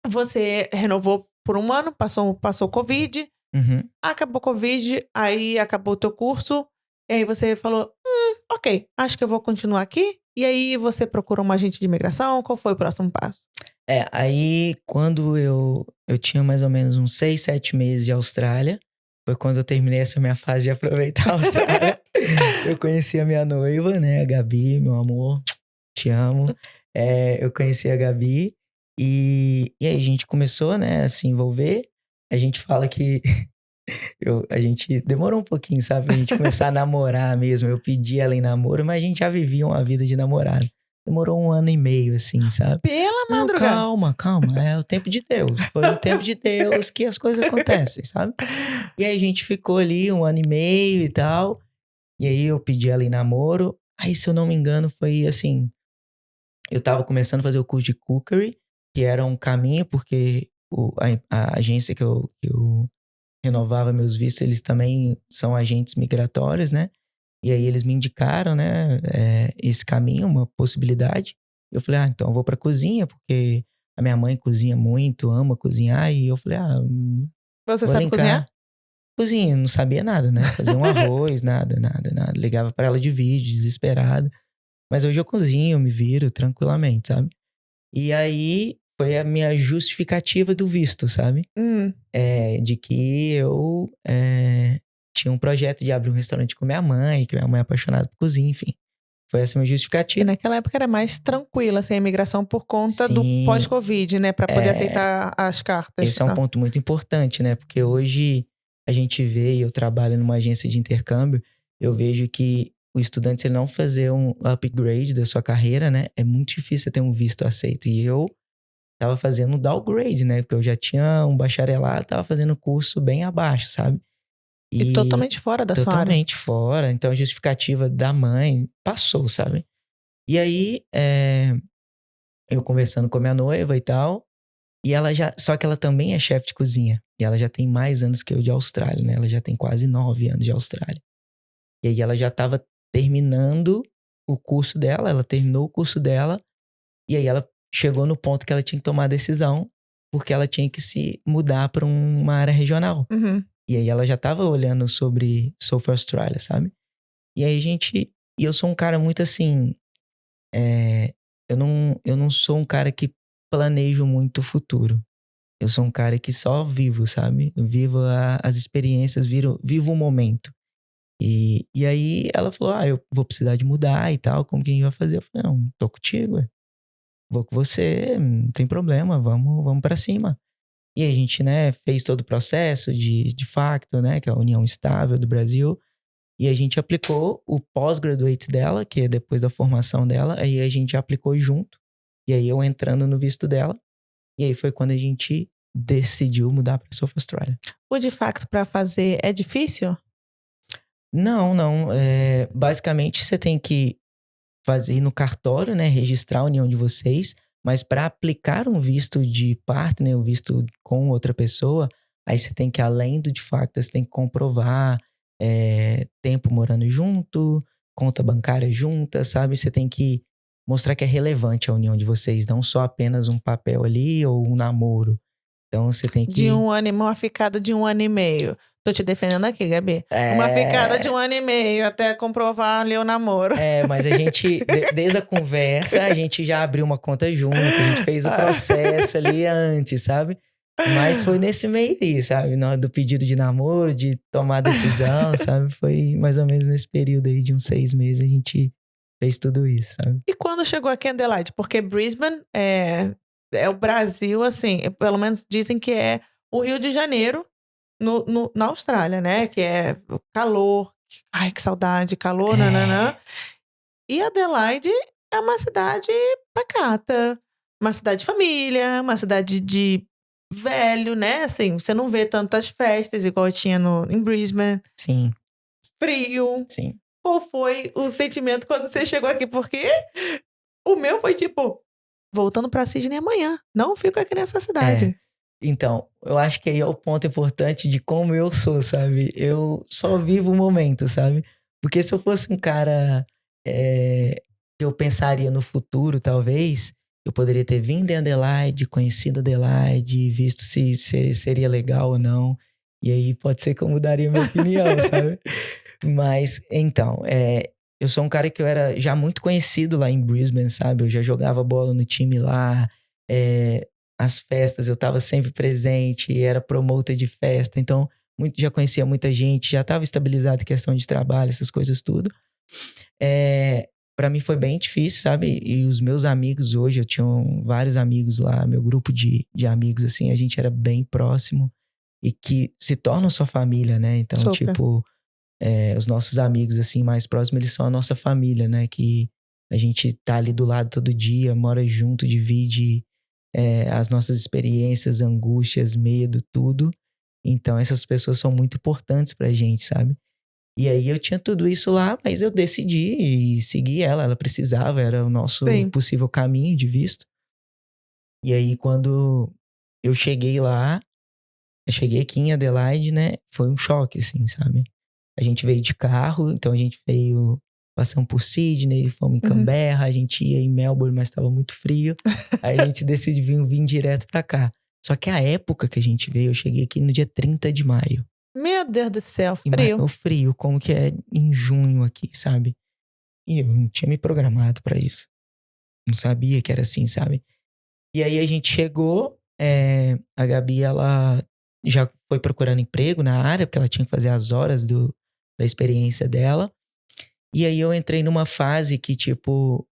você renovou por um ano, passou o Covid, Uhum. acabou o Covid, aí acabou o teu curso, e aí você falou, ok, acho que eu vou continuar aqui. E aí você procurou um agente de imigração, qual foi o próximo passo? Aí quando eu tinha mais ou menos uns 6, 7 meses de Austrália, foi quando eu terminei essa minha fase de aproveitar a Austrália. Eu conheci a minha noiva, né, a Gabi, meu amor, te amo. Eu conheci a Gabi e aí a gente começou, né, a se envolver. A gente fala que a gente demorou um pouquinho, sabe, pra gente começar a namorar mesmo. Eu pedi ela em namoro, mas a gente já vivia uma vida de namorado. Demorou 1 ano e meio, assim, sabe? Pela Não, madrugada. calma. É o tempo de Deus. Foi o tempo de Deus que as coisas acontecem, sabe? E aí a gente ficou ali 1 ano e meio e tal. E aí eu pedi ela em namoro. Aí, se eu não me engano, foi assim... Eu tava começando a fazer o curso de cookery, que era um caminho, porque a agência que eu renovava meus vistos, eles também são agentes migratórios, né? E aí eles me indicaram, né, esse caminho, uma possibilidade. Eu falei, então eu vou pra cozinha, porque a minha mãe cozinha muito, ama cozinhar. E eu falei, Você vou sabe cozinhar? Cozinha, não sabia nada, né? Fazia um arroz, nada. Ligava pra ela de vídeo, desesperado. Mas hoje eu cozinho, eu me viro tranquilamente, sabe? E aí foi a minha justificativa do visto, sabe? De que eu tinha um projeto de abrir um restaurante com minha mãe, que minha mãe é apaixonada por cozinha, enfim. Foi essa a minha E justificativa. naquela época era mais tranquila, assim, a imigração por conta do Sim, pós-Covid, né? Pra poder aceitar as cartas. esse é um ponto muito importante, né? Porque hoje a gente vê, e eu trabalho numa agência de intercâmbio, eu vejo que o estudante, se ele não fazer um upgrade da sua carreira, né? É muito difícil você ter um visto aceito. E eu tava fazendo um downgrade, né? Porque eu já tinha um bacharelado, tava fazendo curso bem abaixo, sabe? E totalmente fora da sua área. Totalmente fora. Então a justificativa da mãe passou, sabe? E aí, eu conversando com a minha noiva e tal, e ela já. Só que ela também é chefe de cozinha. E ela já tem mais anos que eu de Austrália, né? Ela já tem quase 9 anos de Austrália. E aí ela já tava terminando o curso dela, ela terminou o curso dela, e aí ela chegou no ponto que ela tinha que tomar a decisão, porque ela tinha que se mudar para uma área regional. E aí ela já tava olhando sobre South Australia, sabe? E aí E eu sou um cara muito assim. Eu não sou um cara que planejo muito o futuro. Eu sou um cara que só vivo, sabe? Eu vivo as experiências, vivo o momento. E aí ela falou: eu vou precisar de mudar e tal, como que a gente vai fazer? Eu falei: não, tô contigo, vou com você, não tem problema, vamos pra cima. E a gente, né, fez todo o processo de facto, né, que é a União Estável do Brasil. E a gente aplicou o pós-graduate dela, que é depois da formação dela. Aí a gente aplicou junto. E aí eu entrando no visto dela. E aí foi quando a gente decidiu mudar para South Australia. O de facto pra fazer é difícil? Não. Basicamente você tem que fazer no cartório, né, registrar a união de vocês. Mas para aplicar um visto de partner, um visto com outra pessoa, aí você tem que, além do de facto, você tem que comprovar tempo morando junto, conta bancária junta, sabe? Você tem que mostrar que é relevante a união de vocês, não só apenas um papel ali ou um namoro. Então você tem que... Uma ficada de 1 ano e meio. Tô te defendendo aqui, Gabi. Uma ficada de 1 ano e meio até comprovar ali o namoro. Mas a gente, desde a conversa, a gente já abriu uma conta junto, a gente fez o processo ali antes, sabe? Mas foi nesse meio aí, sabe? Na hora do pedido de namoro, de tomar a decisão, sabe? Foi mais ou menos nesse período aí de uns 6 meses a gente fez tudo isso, sabe? E quando chegou aqui em Adelaide? Porque Brisbane é o Brasil, assim, pelo menos dizem que é o Rio de Janeiro na Austrália, né? Que é calor. Ai, que saudade, calor, nananã. E Adelaide é uma cidade pacata. uma cidade de família, uma cidade de velho, né? Assim, você não vê tantas festas igual tinha em Brisbane. Sim, Frio. sim. Qual foi o sentimento quando você chegou aqui? Porque o meu foi tipo, voltando pra Sydney amanhã. Não fico aqui nessa É. cidade. Então, eu acho que aí é o ponto importante de como eu sou, sabe? Eu só vivo o momento, sabe? Porque se eu fosse um cara que eu pensaria no futuro, talvez, eu poderia ter vindo em Adelaide, conhecido Adelaide, visto se seria legal ou não. E aí pode ser que eu mudaria minha opinião, sabe? Mas, então, eu sou um cara que eu era já muito conhecido lá em Brisbane, sabe? Eu já jogava bola no time lá, é, as festas eu tava sempre presente, era promotor de festa, então já conhecia muita gente, já tava estabilizado em questão de trabalho, essas coisas tudo. Para mim foi bem difícil, sabe? E os meus amigos hoje, eu tinha vários amigos lá, meu grupo de amigos, assim, a gente era bem próximo e que se tornam sua família, né? Então, Super. tipo, os nossos amigos, assim, mais próximos, eles são a nossa família, né? Que a gente tá ali do lado todo dia, mora junto, divide as nossas experiências, angústias, medo, tudo. Então, essas pessoas são muito importantes pra gente, sabe? E aí eu tinha tudo isso lá, mas eu decidi e segui ela. Ela precisava, era o nosso Sim. possível caminho de visto. E aí, quando eu cheguei lá, eu cheguei aqui em Adelaide, né? Foi um choque, assim, sabe? A gente veio de carro, então a gente veio passando por Sydney, fomos em Uhum. Canberra, a gente ia em Melbourne, mas estava muito frio. Aí a gente decidiu vir direto pra cá. Só que a época que a gente veio, eu cheguei aqui no dia 30 de maio. Meu Deus do céu, O frio. frio, como que é em junho aqui, sabe? E eu não tinha me programado pra isso. Não sabia que era assim, sabe? E aí a gente chegou, a Gabi, ela já foi procurando emprego na área, porque ela tinha que fazer as horas da experiência dela. E aí eu entrei numa fase que, tipo,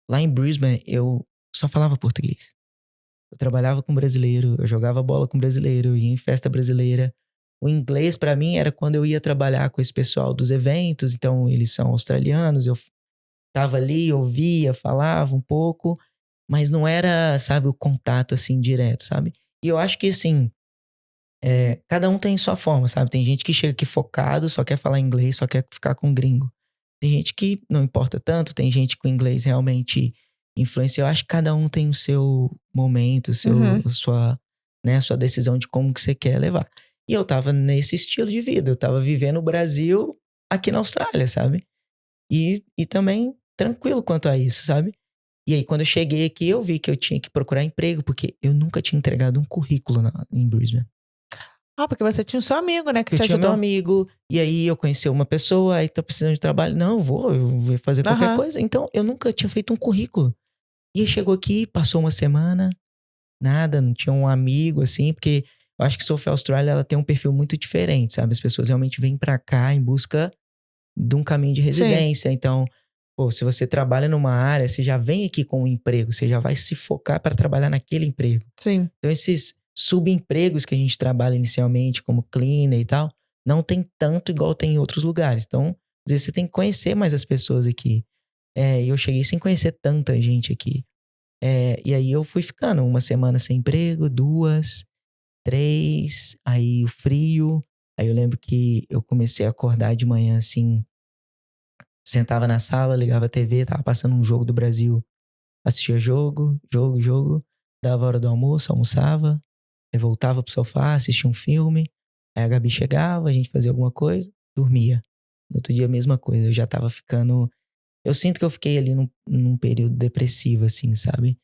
lá em Brisbane, eu só falava português. Eu trabalhava com brasileiro, eu jogava bola com brasileiro, eu ia em festa brasileira. O inglês, pra mim, era quando eu ia trabalhar com esse pessoal dos eventos, então eles são australianos, eu tava ali, ouvia, falava um pouco, mas não era, sabe, o contato assim direto, sabe? E eu acho que assim, cada um tem sua forma, sabe? Tem gente que chega aqui focado, só quer falar inglês, só quer ficar com gringo. Tem gente que não importa tanto, tem gente que o inglês realmente influencia. Eu acho que cada um tem o seu momento, Uhum. a sua decisão de como que você quer levar. E eu tava nesse estilo de vida, eu tava vivendo o Brasil aqui na Austrália, sabe? E também tranquilo quanto a isso, sabe? E aí, quando eu cheguei aqui, eu vi que eu tinha que procurar emprego, porque eu nunca tinha entregado um currículo em Brisbane. Ah, porque você tinha o seu amigo, né, que Eu te tinha meu ajudou. amigo, e aí eu conheci uma pessoa, aí tô precisando de trabalho. Não, eu vou fazer qualquer Aham. coisa. Então, eu nunca tinha feito um currículo. E aí chegou aqui, passou uma semana, nada, não tinha um amigo, assim, porque eu acho que South Australia, ela tem um perfil muito diferente, sabe? As pessoas realmente vêm pra cá em busca de um caminho de Sim, residência. Então, pô, se você trabalha numa área, você já vem aqui com um emprego, você já vai se focar para trabalhar naquele emprego. sim. Então, esses subempregos que a gente trabalha inicialmente, como cleaner e tal, não tem tanto igual tem em outros lugares. Então, às vezes você tem que conhecer mais as pessoas aqui. E eu cheguei sem conhecer tanta gente aqui. E aí eu fui ficando uma semana sem emprego, 2, 3, aí o frio. Aí eu lembro que eu comecei a acordar de manhã assim, sentava na sala, ligava a TV, tava passando um jogo do Brasil. Assistia jogo. Dava hora do almoço, almoçava. Aí voltava pro sofá, assistia um filme. Aí a Gabi chegava, a gente fazia alguma coisa, dormia. No outro dia, a mesma coisa. Eu já tava ficando. Eu sinto que eu fiquei ali num período depressivo, assim, sabe?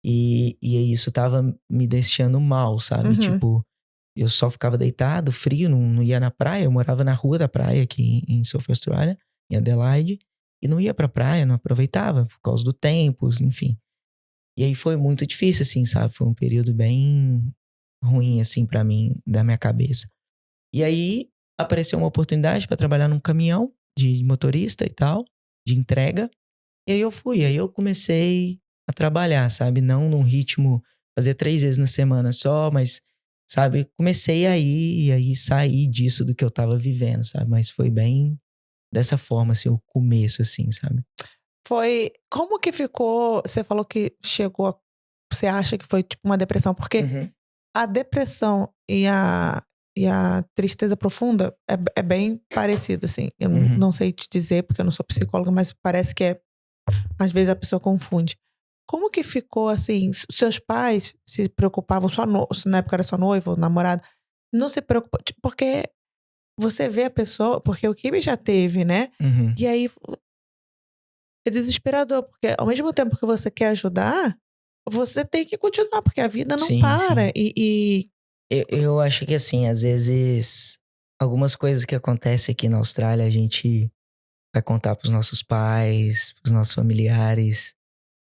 E aí isso tava me deixando mal, sabe? Uhum. Tipo, eu só ficava deitado, frio, não ia na praia. Eu morava na rua da praia aqui em South Australia, em Adelaide, e não ia pra praia, não aproveitava por causa do tempo, enfim. E aí foi muito difícil, assim, sabe? Foi um período bem ruim, assim, pra mim, da minha cabeça. E aí apareceu uma oportunidade pra trabalhar num caminhão de motorista e tal, de entrega. E aí eu fui, aí eu comecei a trabalhar, sabe? Não num ritmo, fazer 3 vezes na semana só, mas, sabe? Comecei aí, e aí saí disso do que eu tava vivendo, sabe? Mas foi bem dessa forma, assim, o começo, assim, sabe? Foi como que ficou você falou que chegou você acha que foi tipo uma depressão? Porque Uhum. a depressão e a tristeza profunda é bem parecido, assim. Eu Uhum. não sei te dizer, porque eu não sou psicóloga, mas parece que às vezes a pessoa confunde. Como que ficou, assim, seus pais se preocupavam, na época era sua noiva ou namorada, não se preocupa, tipo, porque você vê a pessoa, porque o Kibe já teve, né? Uhum. E aí é desesperador, porque ao mesmo tempo que você quer ajudar, você tem que continuar, porque a vida não Sim, para. sim. Eu acho que assim, às vezes, algumas coisas que acontecem aqui na Austrália, a gente vai contar pros nossos pais, pros nossos familiares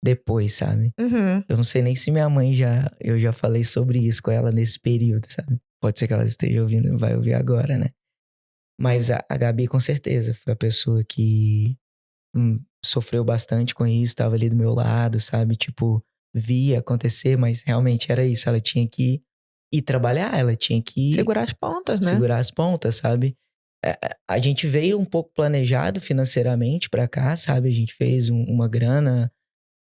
depois, sabe? Uhum. Eu não sei nem se minha mãe eu já falei sobre isso com ela nesse período, sabe? Pode ser que ela esteja ouvindo, vai ouvir agora, né? Mas a Gabi, com certeza, foi a pessoa que sofreu bastante com isso, tava ali do meu lado, sabe? Tipo, via acontecer, mas realmente era isso. Ela tinha que ir trabalhar, ela tinha que Segurar as pontas, né? segurar as pontas, sabe? A gente veio um pouco planejado financeiramente pra cá, sabe? A gente fez uma grana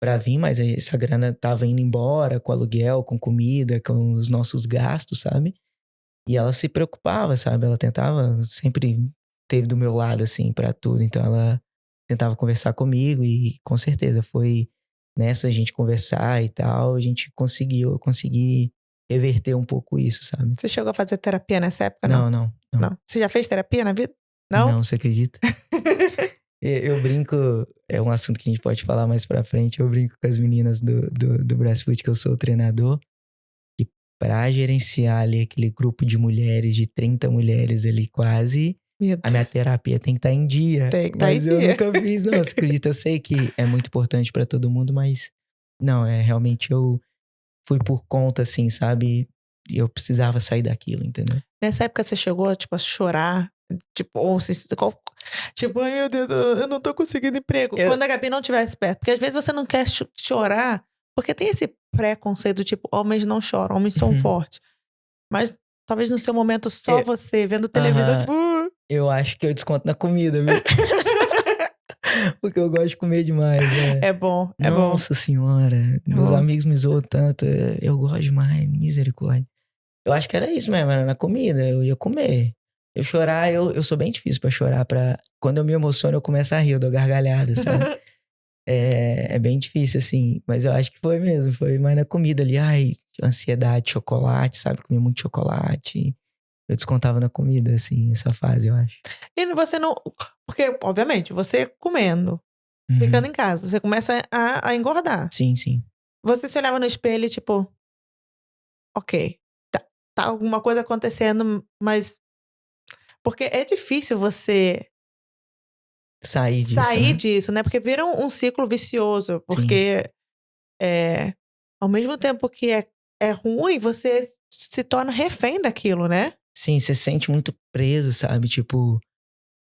pra vir, mas essa grana tava indo embora com aluguel, com comida, com os nossos gastos, sabe? E ela se preocupava, sabe? Ela tentava, sempre teve do meu lado, assim, pra tudo. Então ela tentava conversar comigo e com certeza foi nessa a gente conversar e tal, a gente eu consegui reverter um pouco isso, sabe? Você chegou a fazer terapia nessa época, não? Não, não, não. Não. Você já fez terapia na vida? Não? Não, você acredita? Eu brinco, é um assunto que a gente pode falar mais pra frente. Eu brinco com as meninas do Brasfoot, que eu sou o treinador. E pra gerenciar ali aquele grupo de mulheres, de 30 mulheres ali quase, Meu a minha Deus. terapia tem que estar em dia. Tem que estar em Mas eu dia. nunca fiz, não. Você acredita? Eu sei que é muito importante pra todo mundo, mas não, realmente eu fui por conta, assim, sabe? E eu precisava sair daquilo, entendeu? Nessa época você chegou, tipo, a chorar? Tipo, tipo, ai meu Deus, eu não tô conseguindo emprego. Eu, Quando a Gabi não estivesse perto. Porque às vezes você não quer chorar, porque tem esse preconceito, tipo, homens não choram, homens são Uhum. fortes. Mas talvez no seu momento só eu, você vendo televisão, aham, tipo. eu acho que eu desconto na comida, viu? Porque eu gosto de comer demais, É bom, é bom. Nossa senhora, É meus bom. amigos me zoam tanto, eu gosto demais, misericórdia. Eu acho que era isso mesmo, era na comida, eu ia comer. Eu chorar, eu sou bem difícil pra chorar, quando eu me emociono eu começo a rir, eu dou gargalhada, sabe? É bem difícil, assim, mas eu acho que foi mesmo, foi mais na comida ali, ai, ansiedade, chocolate, sabe? Comia muito chocolate, eu descontava na comida, assim, essa fase, eu acho. E você não. Porque, obviamente, você comendo, ficando Uhum. em casa, você começa a engordar. Sim, sim. Você se olhava no espelho e, tipo, ok, tá alguma coisa acontecendo, mas. Porque é difícil você Sair disso, sair né? disso, né? Porque vira um ciclo vicioso. Sim. Porque ao mesmo tempo que é ruim, você se torna refém daquilo, né? Sim, você se sente muito preso, sabe? Tipo,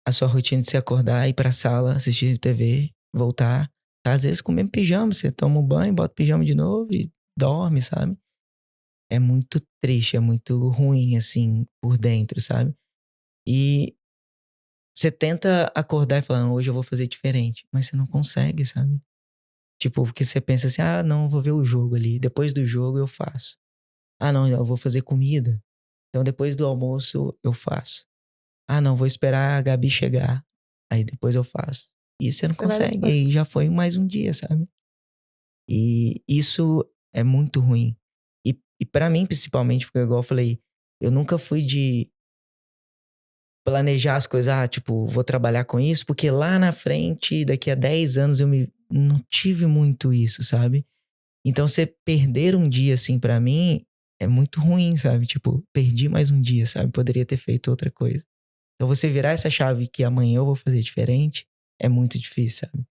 a sua rotina de se acordar, ir pra sala, assistir TV, voltar. Às vezes com o mesmo pijama, você toma um banho, bota o pijama de novo e dorme, sabe? É muito triste, é muito ruim, assim, por dentro, sabe? E você tenta acordar e falar, hoje eu vou fazer diferente. Mas você não consegue, sabe? Tipo, porque você pensa assim, não, eu vou ver o jogo ali. Depois do jogo eu faço. Não, eu vou fazer comida. Então depois do almoço eu faço. Não, vou esperar a Gabi chegar. Aí depois eu faço. E você não Você vai consegue. E depois. aí já foi mais um dia, sabe? E isso é muito ruim. E para mim, principalmente, porque igual eu falei, eu nunca fui de planejar as coisas, tipo, vou trabalhar com isso, porque lá na frente, daqui a 10 anos, não tive muito isso, sabe? Então, você perder um dia, assim, pra mim, é muito ruim, sabe? Tipo, perdi mais um dia, sabe? Poderia ter feito outra coisa. Então, você virar essa chave que amanhã eu vou fazer diferente, é muito difícil, sabe?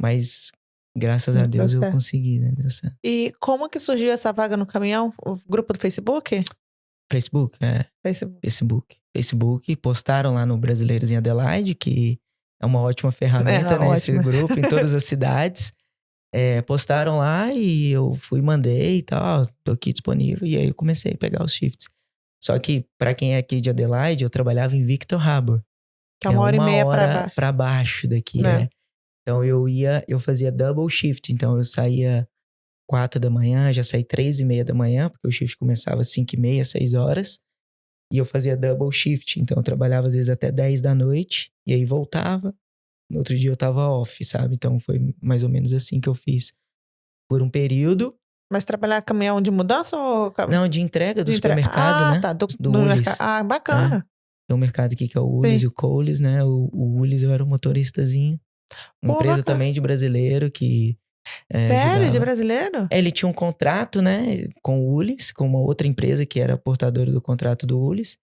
Mas, graças a Deu Deus, eu certo. consegui, né? Deu certo. E como que surgiu essa vaga no caminhão? O grupo do Facebook? Facebook, Facebook. Facebook, postaram lá no Brasileiros em Adelaide, que é uma ótima ferramenta, né? Esse Ótimo. grupo em todas as cidades. Postaram lá e eu fui, mandei e tal, tô aqui disponível. E aí eu comecei a pegar os shifts. Só que, pra quem é aqui de Adelaide, eu trabalhava em Victor Harbour, Que é que é 1h30 pra baixo. pra baixo daqui, Né? Então eu fazia double shift, então eu saía 4 da manhã, já saí 3:30 da manhã, porque o shift começava às 5:30, 6 horas. E eu fazia double shift, então eu trabalhava às vezes até 10 da noite, e aí voltava. No outro dia eu tava off, sabe? Então foi mais ou menos assim que eu fiz por um período. Mas trabalhar caminhão de mudança ou... Não, de entrega do de entre... supermercado, né? tá. Do No Woolies. mercado. Ah, É. bacana. Tem um mercado aqui que é o Woolies Sim. e o Coles, né? O Woolies eu era um motoristazinho. Uma Pô, empresa bacana. também de brasileiro que Sério? De ajudava. brasileiro? Ele tinha um contrato, né? Com o Woolies, com uma outra empresa que era portadora do contrato do Woolies.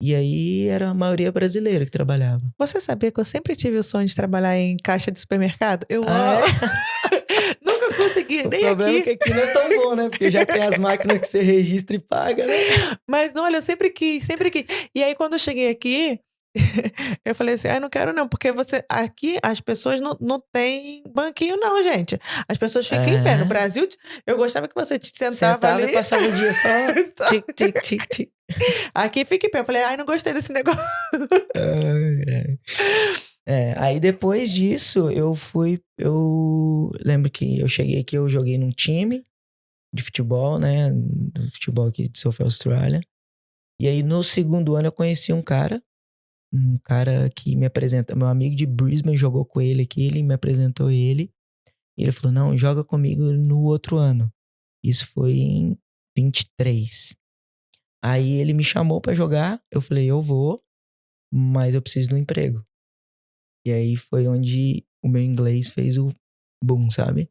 E aí era a maioria brasileira que trabalhava. Você sabia que eu sempre tive o sonho de trabalhar em caixa de supermercado? Eu Ah, amo. é? Nunca consegui, O nem problema é que aqui. aqui não é tão bom, né? Porque já tem as máquinas que você registra e paga, né? Mas olha, eu sempre quis, sempre quis. E aí, quando eu cheguei aqui, eu falei assim: ai, não quero não, porque aqui as pessoas não têm banquinho, não, gente. As pessoas ficam em pé. No É. Brasil, eu gostava que você te sentava Sentava ali. e passava o dia só tic, tic, tic, tic. Aqui fica em pé. Eu falei: ai, não gostei desse negócio. Ai, ai. Aí depois disso, eu lembro que eu cheguei aqui, eu joguei num time de futebol, né? Do futebol aqui de South Austrália. E aí no segundo ano eu conheci um cara que me apresenta, meu amigo de Brisbane jogou com ele aqui, ele me apresentou ele. E ele falou, não, joga comigo no outro ano. Isso foi em 23. Aí ele me chamou pra jogar, eu falei, eu vou, mas eu preciso de um emprego. E aí foi onde o meu inglês fez o boom, sabe?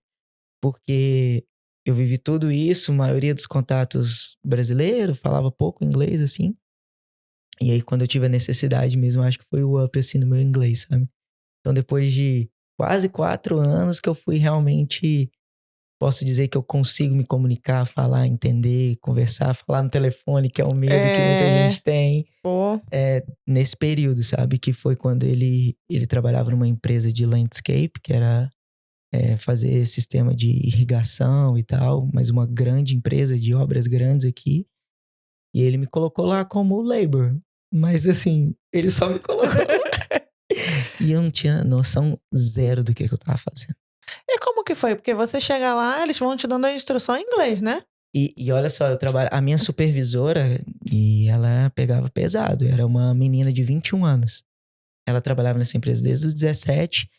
Porque eu vivi tudo isso, a maioria dos contatos brasileiros, falava pouco inglês, assim. E aí quando eu tive a necessidade mesmo, acho que foi o up, assim, no meu inglês, sabe? Então depois de quase 4 anos que eu fui realmente... Posso dizer que eu consigo me comunicar, falar, entender, conversar, falar no telefone, que é o medo que muita gente tem. Pô. Nesse período, sabe? Que foi quando ele trabalhava numa empresa de landscape, que era fazer sistema de irrigação e tal, mas uma grande empresa de obras grandes aqui. E ele me colocou lá como labor. Mas assim, ele só me colocou. E eu não tinha noção zero do que eu tava fazendo. E como que foi? Porque você chega lá, eles vão te dando a instrução em inglês, né? E olha só, a minha supervisora, e ela pegava pesado, era uma menina de 21 anos. Ela trabalhava nessa empresa desde os 17,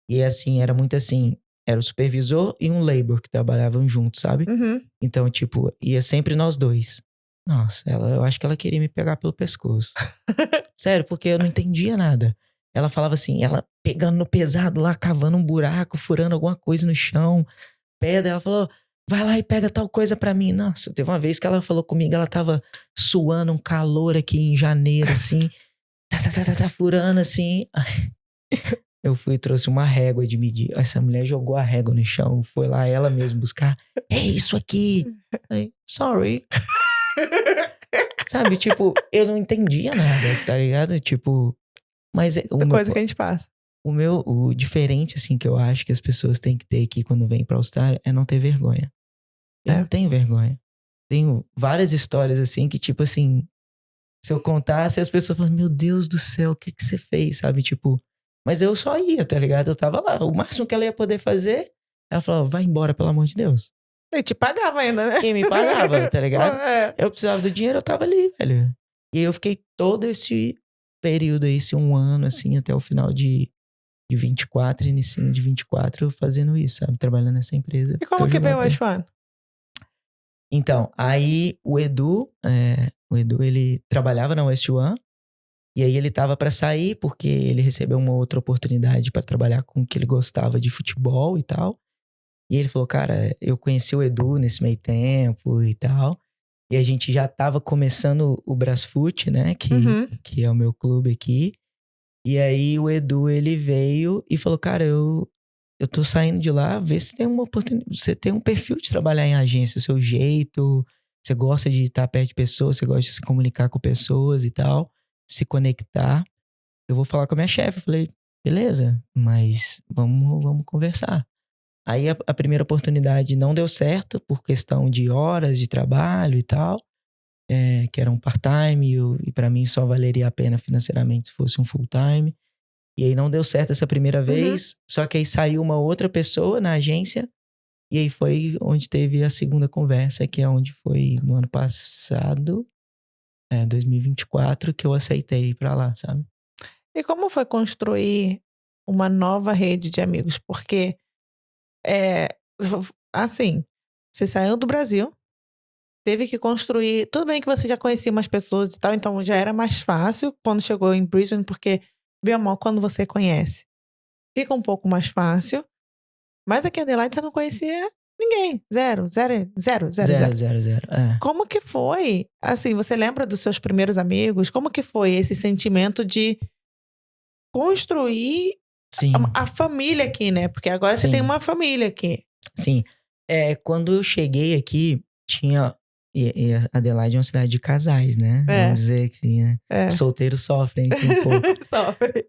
e assim, era muito assim, era o supervisor e um labor que trabalhavam juntos, sabe? Uhum. Então, tipo, ia sempre nós dois. Nossa, eu acho que ela queria me pegar pelo pescoço. Sério, porque eu não entendia nada. Ela falava assim, ela pegando no pesado lá, cavando um buraco, furando alguma coisa no chão, pedra, ela falou, vai lá e pega tal coisa pra mim. Nossa, teve uma vez que ela falou comigo, ela tava suando um calor aqui em janeiro, assim, tá furando, assim. Eu fui e trouxe uma régua de medir. Essa mulher jogou a régua no chão, foi lá ela mesma buscar. É isso aqui. Aí, sorry. Sabe, tipo, eu não entendia nada, tá ligado? Tipo, mas Coisa que a gente passa. o diferente, assim, que eu acho que as pessoas têm que ter aqui quando vêm pra Austrália é não ter vergonha. Eu não tenho vergonha. Tenho várias histórias, assim, que tipo assim, se eu contasse, as pessoas falam, meu Deus do céu, o que você fez, sabe? Tipo, mas eu só ia, tá ligado? Eu tava lá. O máximo que ela ia poder fazer, ela falava, vai embora, pelo amor de Deus. E te pagava ainda, né? E me pagava, tá ligado? É. Eu precisava do dinheiro, eu tava ali, velho. E aí eu fiquei todo esse período aí, esse 1 ano, assim, até o final de 24, inicinho de 24, fazendo isso, sabe? Trabalhando nessa empresa. E como que veio o H1? Então, aí o Edu, ele trabalhava na West One, e aí ele tava pra sair porque ele recebeu uma outra oportunidade pra trabalhar com o que ele gostava de futebol e tal. E ele falou, cara, eu conheci o Edu nesse meio tempo e tal. E a gente já tava começando o Brasfoot, né? Que é o meu clube aqui. E aí o Edu, ele veio e falou, cara, eu tô saindo de lá, vê se tem uma oportunidade. Você tem um perfil de trabalhar em agência, o seu jeito, você gosta de estar perto de pessoas, você gosta de se comunicar com pessoas e tal, se conectar. Eu vou falar com a minha chefe. Eu falei, beleza, mas vamos conversar. Aí a primeira oportunidade não deu certo por questão de horas de trabalho e tal, que era um part-time e pra mim só valeria a pena financeiramente se fosse um full-time. E aí não deu certo essa primeira vez, só que aí saiu uma outra pessoa na agência E aí foi onde teve a segunda conversa, que é onde foi no ano passado, 2024, que eu aceitei ir pra lá, sabe? E como foi construir uma nova rede de amigos? Porque, assim, você saiu do Brasil, teve que construir. Tudo bem que você já conhecia umas pessoas e tal, então já era mais fácil quando chegou em Brisbane, porque, bem ou mal, quando você conhece, fica um pouco mais fácil. Mas aqui em Adelaide você não conhecia ninguém. Zero, zero, zero, zero, Zero, zero. zero, zero. É. Como que foi? Assim, você lembra dos seus primeiros amigos? Como que foi esse sentimento de construir Sim, a família aqui, né? Porque agora você tem sim, uma família aqui. sim. Quando eu cheguei aqui, tinha. E Adelaide é uma cidade de casais, né? É, Vamos dizer que é. solteiros sofrem aqui um pouco. Sofre.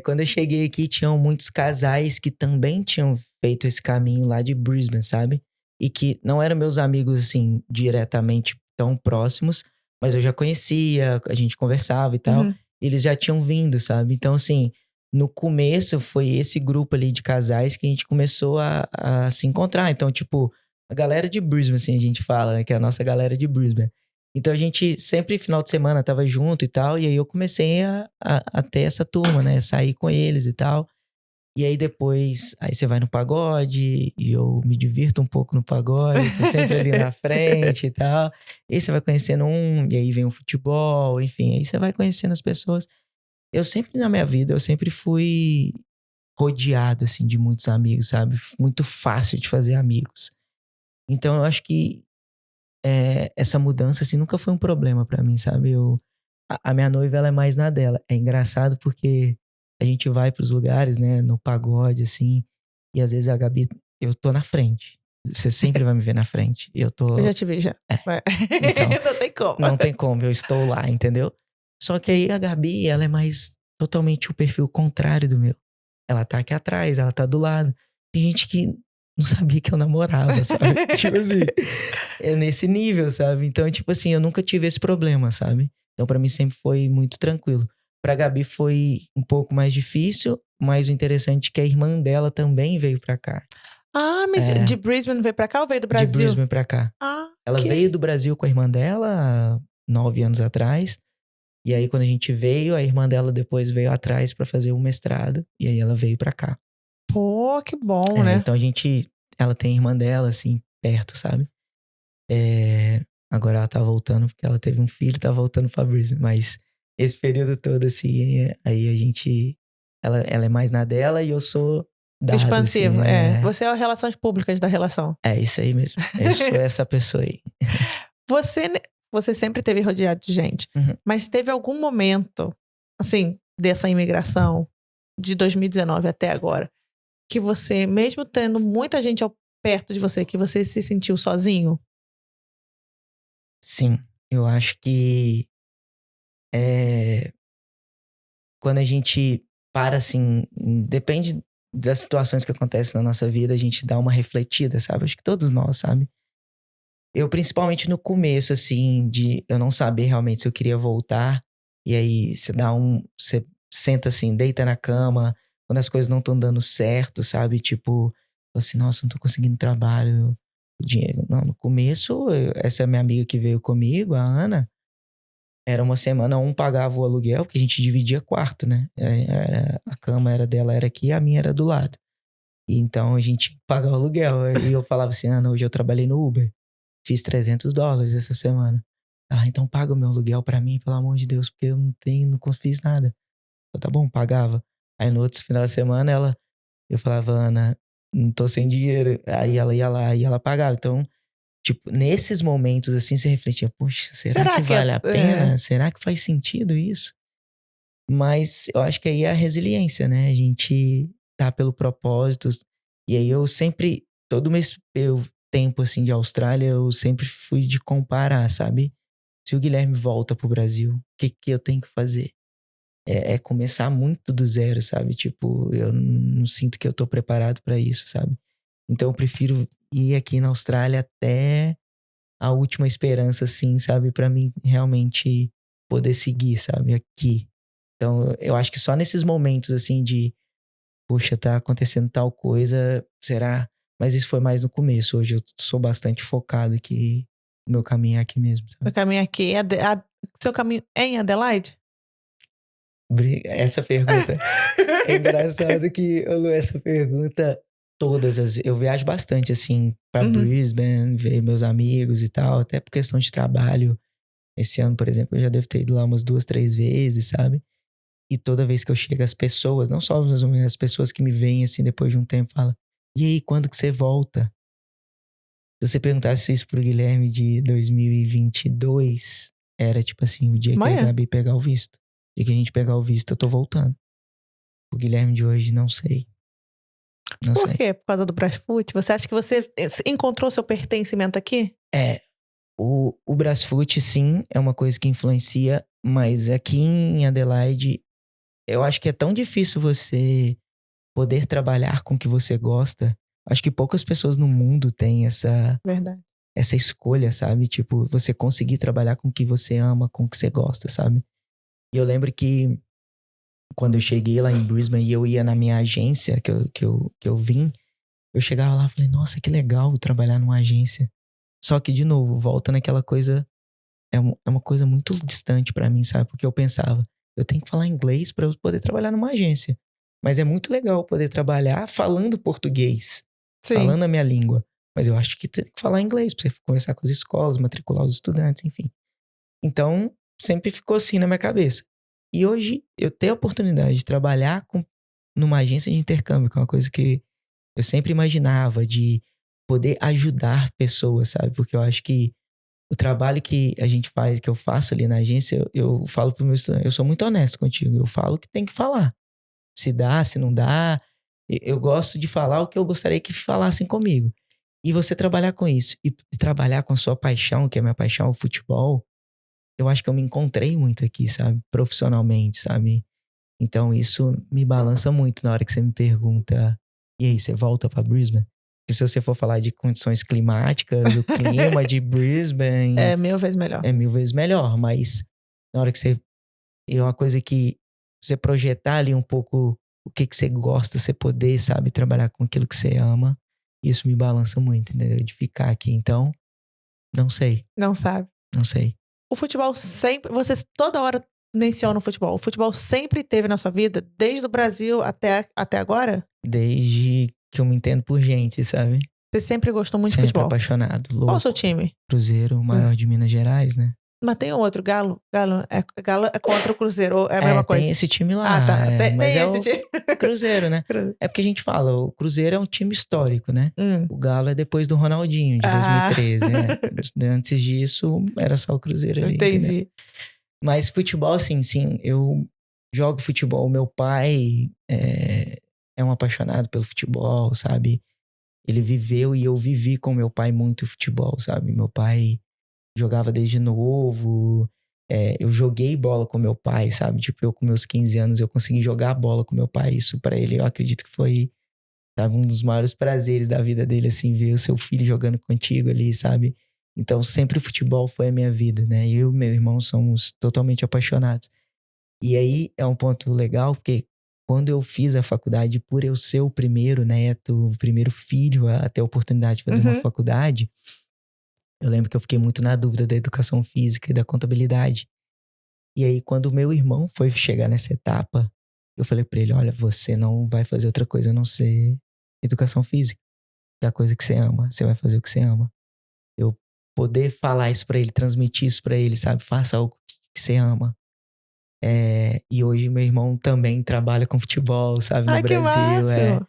Quando eu cheguei aqui, tinham muitos casais que também tinham feito esse caminho lá de Brisbane, sabe? E que não eram meus amigos, assim, diretamente tão próximos, mas eu já conhecia, a gente conversava e tal. Uhum. Eles já tinham vindo, sabe? Então, assim, no começo foi esse grupo ali de casais que a gente começou a se encontrar. Então, tipo, a galera de Brisbane, assim, a gente fala, né? Que é a nossa galera de Brisbane. Então a gente sempre, final de semana, tava junto e tal. E aí eu comecei a ter essa turma, né? Sair com eles e tal. E aí depois, aí você vai no pagode. E eu me divirto um pouco no pagode. Tô sempre ali na frente e tal. E aí você vai conhecendo um. E aí vem o futebol, enfim. Aí você vai conhecendo as pessoas. Eu sempre, na minha vida, eu sempre fui rodeado, assim, de muitos amigos, sabe? Muito fácil de fazer amigos. Então eu acho que essa mudança, assim, nunca foi um problema pra mim, sabe? A minha noiva, ela é mais na dela. É engraçado porque a gente vai pros lugares, né? No pagode, assim. E às vezes a Gabi, eu tô na frente. Você sempre vai me ver na frente. E eu Eu tô. já te vi, já. É, Vai. então, Não tem como. não tem como, eu estou lá, entendeu? Só que aí a Gabi, ela é mais totalmente o perfil contrário do meu. Ela tá aqui atrás, ela tá do lado. Tem gente que não sabia que eu namorava, sabe? Tipo assim, é nesse nível, sabe? Então, tipo assim, eu nunca tive esse problema, sabe? Então, pra mim sempre foi muito tranquilo. Pra Gabi foi um pouco mais difícil, mas o interessante é que a irmã dela também veio pra cá. Ah, É, de Brisbane veio pra cá ou veio do de Brasil? Brisbane pra cá. Ah, Ela veio do Brasil com a irmã dela há 9 anos atrás. E aí, quando a gente veio, a irmã dela depois veio atrás pra fazer o mestrado. E aí ela veio pra cá. Pô, que bom, né? Então ela tem a irmã dela, assim, perto, sabe? Agora ela tá voltando, porque ela teve um filho, tá voltando pra Brisbane. Mas esse período todo, assim, aí a gente. Ela é mais na dela e eu sou dado, assim. Expansivo, é. Você é as relações públicas da relação. É isso aí mesmo. Eu sou essa pessoa aí. Você, você sempre teve rodeado de gente, Uhum. mas teve algum momento, assim, dessa imigração de 2019 até agora, que você, mesmo tendo muita gente perto de você, que você se sentiu sozinho? Sim, eu acho que quando a gente para, assim, depende das situações que acontecem na nossa vida, a gente dá uma refletida, sabe? Acho que todos nós, sabe? Eu, principalmente no começo, assim, de eu não saber realmente se eu queria voltar. E aí você senta assim, deita na cama, quando as coisas não estão dando certo, sabe? Tipo, assim, nossa, não tô conseguindo trabalho, o dinheiro. Não, no começo, essa minha amiga que veio comigo, a Ana, era uma semana, um pagava o aluguel, porque a gente dividia quarto, né? A cama era dela, era aqui, a minha era do lado. E então a gente pagava o aluguel. E eu falava assim, Ana, hoje eu trabalhei no Uber. Fiz $300 essa semana. Ela, então paga o meu aluguel pra mim, pelo amor de Deus, porque eu não fiz nada. Eu, tá bom, pagava. Aí no outro final de semana, eu falava, Ana, não tô sem dinheiro. Aí ela ia lá e ela pagava. Então, tipo, nesses momentos assim, você refletia, poxa, será Será que que é. vale a pena? Será que faz sentido isso? Mas eu acho que aí é a resiliência, né? A gente tá pelo propósito. E aí eu sempre, todo meu tempo assim de Austrália, eu sempre fui de comparar, sabe? Se o Guilherme volta pro Brasil, o que que eu tenho que fazer? É começar muito do zero, sabe? Tipo, eu não sinto que eu tô preparado pra isso, sabe? Então eu prefiro ir aqui na Austrália até a última esperança, assim, sabe? Pra mim realmente poder seguir, sabe? Aqui. Então, eu acho que só nesses momentos, assim, de, poxa, tá acontecendo tal coisa, será? Mas isso foi mais no começo. Hoje eu sou bastante focado que o meu caminho é aqui mesmo, sabe? O caminho aqui, seu caminho é em Adelaide? Essa pergunta é engraçado que, Lu, essa pergunta eu viajo bastante, assim, pra Uhum. Brisbane, ver meus amigos e tal, até por questão de trabalho. Esse ano, por exemplo, eu já devo ter ido lá umas 2, 3 vezes, sabe? E toda vez que eu chego, as pessoas, não só as pessoas que me veem, assim, depois de um tempo, falam: e aí, quando que você volta? Se você perguntasse isso pro Guilherme de 2022, era tipo assim, o dia que a Amanhã. Gabi pegar o visto. O dia que a gente pegar o visto, eu tô voltando. O Guilherme de hoje, não sei. Não Por sei. quê? Por causa do Brasfoot? Você acha que você encontrou seu pertencimento aqui? O Brasfoot, sim, é uma coisa que influencia, mas aqui em Adelaide, eu acho que é tão difícil você poder trabalhar com o que você gosta. Acho que poucas pessoas no mundo têm Verdade. essa escolha, sabe? Tipo, você conseguir trabalhar com o que você ama, com o que você gosta, sabe? E eu lembro que quando eu cheguei lá em Brisbane e eu ia na minha agência que eu vim, eu chegava lá e falei, nossa, que legal trabalhar numa agência. Só que, de novo, volta naquela coisa, é uma coisa muito distante pra mim, sabe? Porque eu pensava, eu tenho que falar inglês pra eu poder trabalhar numa agência. Mas é muito legal poder trabalhar falando português, Sim. falando a minha língua. Mas eu acho que tem que falar inglês pra você conversar com as escolas, matricular os estudantes, enfim. Então, sempre ficou assim na minha cabeça. E hoje, eu tenho a oportunidade de trabalhar numa agência de intercâmbio, que é uma coisa que eu sempre imaginava, de poder ajudar pessoas, sabe? Porque eu acho que o trabalho que a gente faz, que eu faço ali na agência, eu falo pro meu estudante, eu sou muito honesto contigo, eu falo o que tem que falar. Se dá, se não dá. Eu gosto de falar o que eu gostaria que falassem comigo. E você trabalhar com isso, e trabalhar com a sua paixão, que é a minha paixão, o futebol, eu acho que eu me encontrei muito aqui, sabe? Profissionalmente, sabe? Então isso me balança muito na hora que você me pergunta, e aí, você volta pra Brisbane? Porque se você for falar de condições climáticas, o clima de Brisbane É 1000 vezes melhor. é 1000 vezes melhor, mas na hora que você... É uma coisa que você projetar ali um pouco o que você gosta, você poder, sabe, trabalhar com aquilo que você ama, isso me balança muito, entendeu? De ficar aqui. Então, não sei, Não sabe. não sei. O futebol sempre... Você toda hora menciona o futebol. O futebol sempre teve na sua vida, desde o Brasil até agora? Desde que eu me entendo por gente, sabe? Você sempre gostou muito de Sempre futebol? apaixonado, Qual o louco. seu time? Cruzeiro, o maior de Minas Gerais, né? Mas tem outro, Galo. Galo é contra o Cruzeiro, ou é a mesma coisa? Tem esse time lá. Ah, tá. Mas Tem é esse o time. Cruzeiro, né? É porque a gente fala, o Cruzeiro é um time histórico, né? O Galo é depois do Ronaldinho, de 2013. Antes disso, era só o Cruzeiro ali, Entendi. entendeu? Mas futebol, assim, sim, eu jogo futebol. Meu pai é um apaixonado pelo futebol, sabe? Ele viveu e eu vivi com meu pai muito futebol, sabe? Meu pai jogava desde novo. Eu joguei bola com meu pai, sabe? Tipo, eu com meus 15 anos, eu consegui jogar bola com meu pai. Isso pra ele, eu acredito que foi, sabe, um dos maiores prazeres da vida dele, assim, ver o seu filho jogando contigo ali, sabe? Então, sempre o futebol foi a minha vida, né? Eu e meu irmão somos totalmente apaixonados. E aí, é um ponto legal, porque quando eu fiz a faculdade, por eu ser o primeiro neto, o primeiro filho a ter a oportunidade de fazer uma faculdade, eu lembro que eu fiquei muito na dúvida da educação física e da contabilidade. E aí, quando o meu irmão foi chegar nessa etapa, eu falei pra ele, olha, você não vai fazer outra coisa a não ser educação física. Que é a coisa que você ama. Você vai fazer o que você ama. Eu poder falar isso pra ele, transmitir isso pra ele, sabe? Faça algo que você ama. E hoje meu irmão também trabalha com futebol, sabe? No Ai, que Brasil. máximo.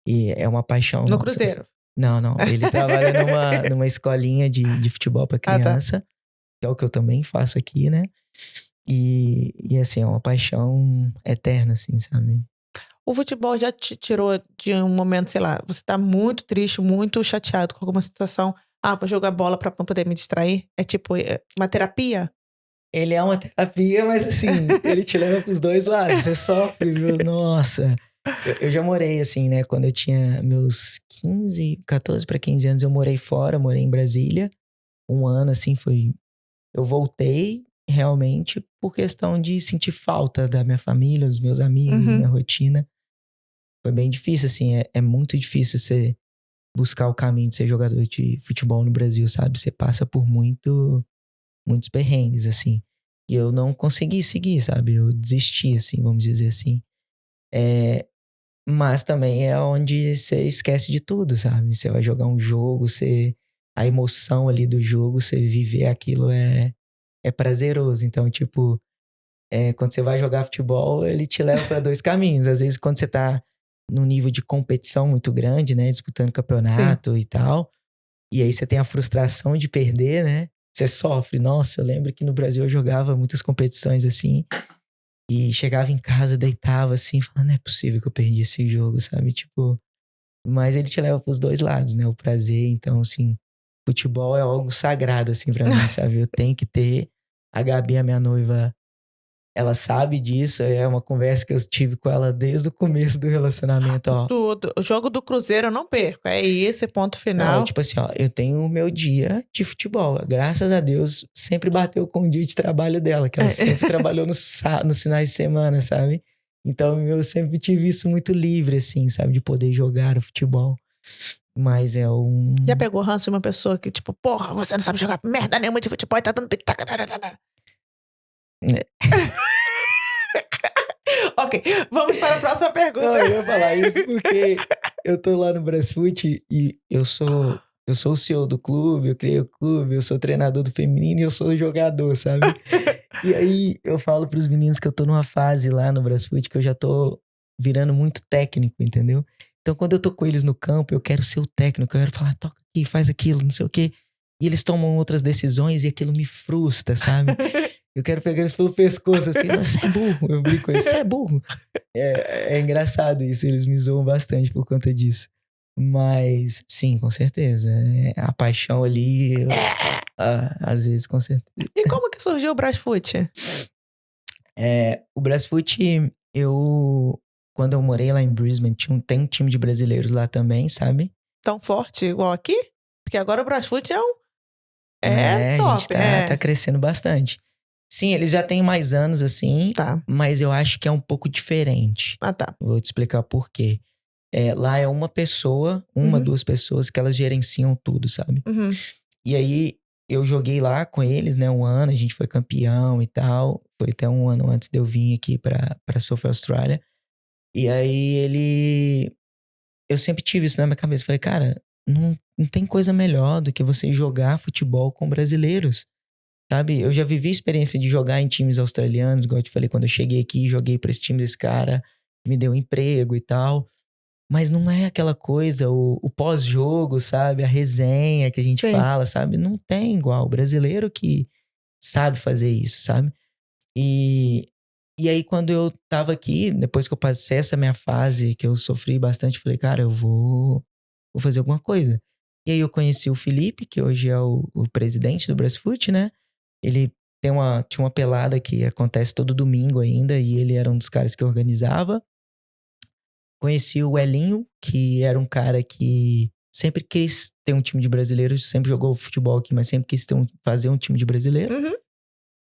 E é uma paixão No nossa. Cruzeiro. Não. Ele trabalha numa escolinha de futebol pra criança. Tá. Que é o que eu também faço aqui, né? E assim, é uma paixão eterna, assim, sabe? O futebol já te tirou de um momento, sei lá, você tá muito triste, muito chateado com alguma situação. Ah, vou jogar bola pra poder me distrair? É tipo uma terapia? Ele é uma terapia, mas assim, ele te leva pros dois lados. Você sofre, viu? Nossa. Eu já morei, assim, né? Quando eu tinha meus 14 para 15 anos, eu morei fora, morei em Brasília. Um ano, assim, foi... Eu voltei realmente por questão de sentir falta da minha família, dos meus amigos, da minha rotina. Foi bem difícil, assim. É muito difícil você buscar o caminho de ser jogador de futebol no Brasil, sabe? Você passa por muitos perrengues, assim. E eu não consegui seguir, sabe? Eu desisti, assim, vamos dizer assim. Mas também é onde você esquece de tudo, sabe? Você vai jogar um jogo, a emoção ali do jogo, você viver aquilo é prazeroso. Então, tipo, quando você vai jogar futebol, ele te leva para dois caminhos. Às vezes, quando você tá num nível de competição muito grande, né? Disputando campeonato e tal. E aí você tem a frustração de perder, né? Você sofre. Nossa, eu lembro que no Brasil eu jogava muitas competições assim. E chegava em casa, deitava assim, falando, não é possível que eu perdi esse jogo, sabe? Tipo, mas ele te leva pros dois lados, né? O prazer, então, assim, futebol é algo sagrado, assim, pra mim, sabe? Eu tenho que ter. A Gabi, a minha noiva, ela sabe disso, é uma conversa que eu tive com ela desde o começo do relacionamento, ó. Tudo. O jogo do Cruzeiro eu não perco. É isso, ponto Não, é final. tipo assim, ó, eu tenho o meu dia de futebol. Graças a Deus, sempre bateu com o dia de trabalho dela, que ela sempre trabalhou nos finais de semana, sabe? Então eu sempre tive isso muito livre, assim, sabe? De poder jogar o futebol. Mas é um. Já pegou ranço de uma pessoa que, tipo, porra, você não sabe jogar merda nenhuma de futebol e tá dando pitaca. Ok, vamos para a próxima pergunta. Não, eu ia falar isso porque eu tô lá no Brasfoot e eu sou o CEO do clube, eu criei o clube, eu sou treinador do feminino e eu sou jogador, sabe? E aí eu falo pros meninos que eu tô numa fase lá no Brasfoot que eu já tô virando muito técnico, entendeu? Então quando eu tô com eles no campo, eu quero ser o técnico, eu quero falar, toca aqui, faz aquilo, não sei o quê. E eles tomam outras decisões e aquilo me frustra, sabe? Eu quero pegar eles pelo pescoço, assim, você é burro. Eu brinco com eles, você é burro. É engraçado isso, eles me zoam bastante por conta disso. Mas, sim, com certeza. A paixão ali, às vezes, com certeza. E como que surgiu o Brasfoot? O Brasfoot, quando eu morei lá em Brisbane, tem um time de brasileiros lá também, sabe? Tão forte igual aqui? Porque agora o Brasfoot é A top. gente tá crescendo bastante. Sim, eles já têm mais anos, assim, Tá. mas eu acho que é um pouco diferente. Ah, tá. Vou te explicar por quê. Lá é uma pessoa, duas pessoas que elas gerenciam tudo, sabe? Uhum. E aí, eu joguei lá com eles, né, um ano, a gente foi campeão e tal. Foi até um ano antes de eu vir aqui pra South Australia. E aí, eu sempre tive isso na minha cabeça. Falei, cara, não tem coisa melhor do que você jogar futebol com brasileiros. Sabe, eu já vivi a experiência de jogar em times australianos, igual eu te falei, quando eu cheguei aqui, joguei pra esse time desse cara, me deu emprego e tal. Mas não é aquela coisa, o pós-jogo, sabe? A resenha que a gente fala, sabe? Não tem igual. O brasileiro que sabe fazer isso, sabe? E aí, quando eu tava aqui, depois que eu passei essa minha fase, que eu sofri bastante, falei, cara, eu vou fazer alguma coisa. E aí eu conheci o Felipe, que hoje é o presidente do Brasfoot, né? Ele tinha uma pelada que acontece todo domingo ainda, e ele era um dos caras que organizava. Conheci o Elinho, que era um cara que sempre quis ter um time de brasileiros, sempre jogou futebol aqui, mas sempre quis fazer um time de brasileiro. Uhum.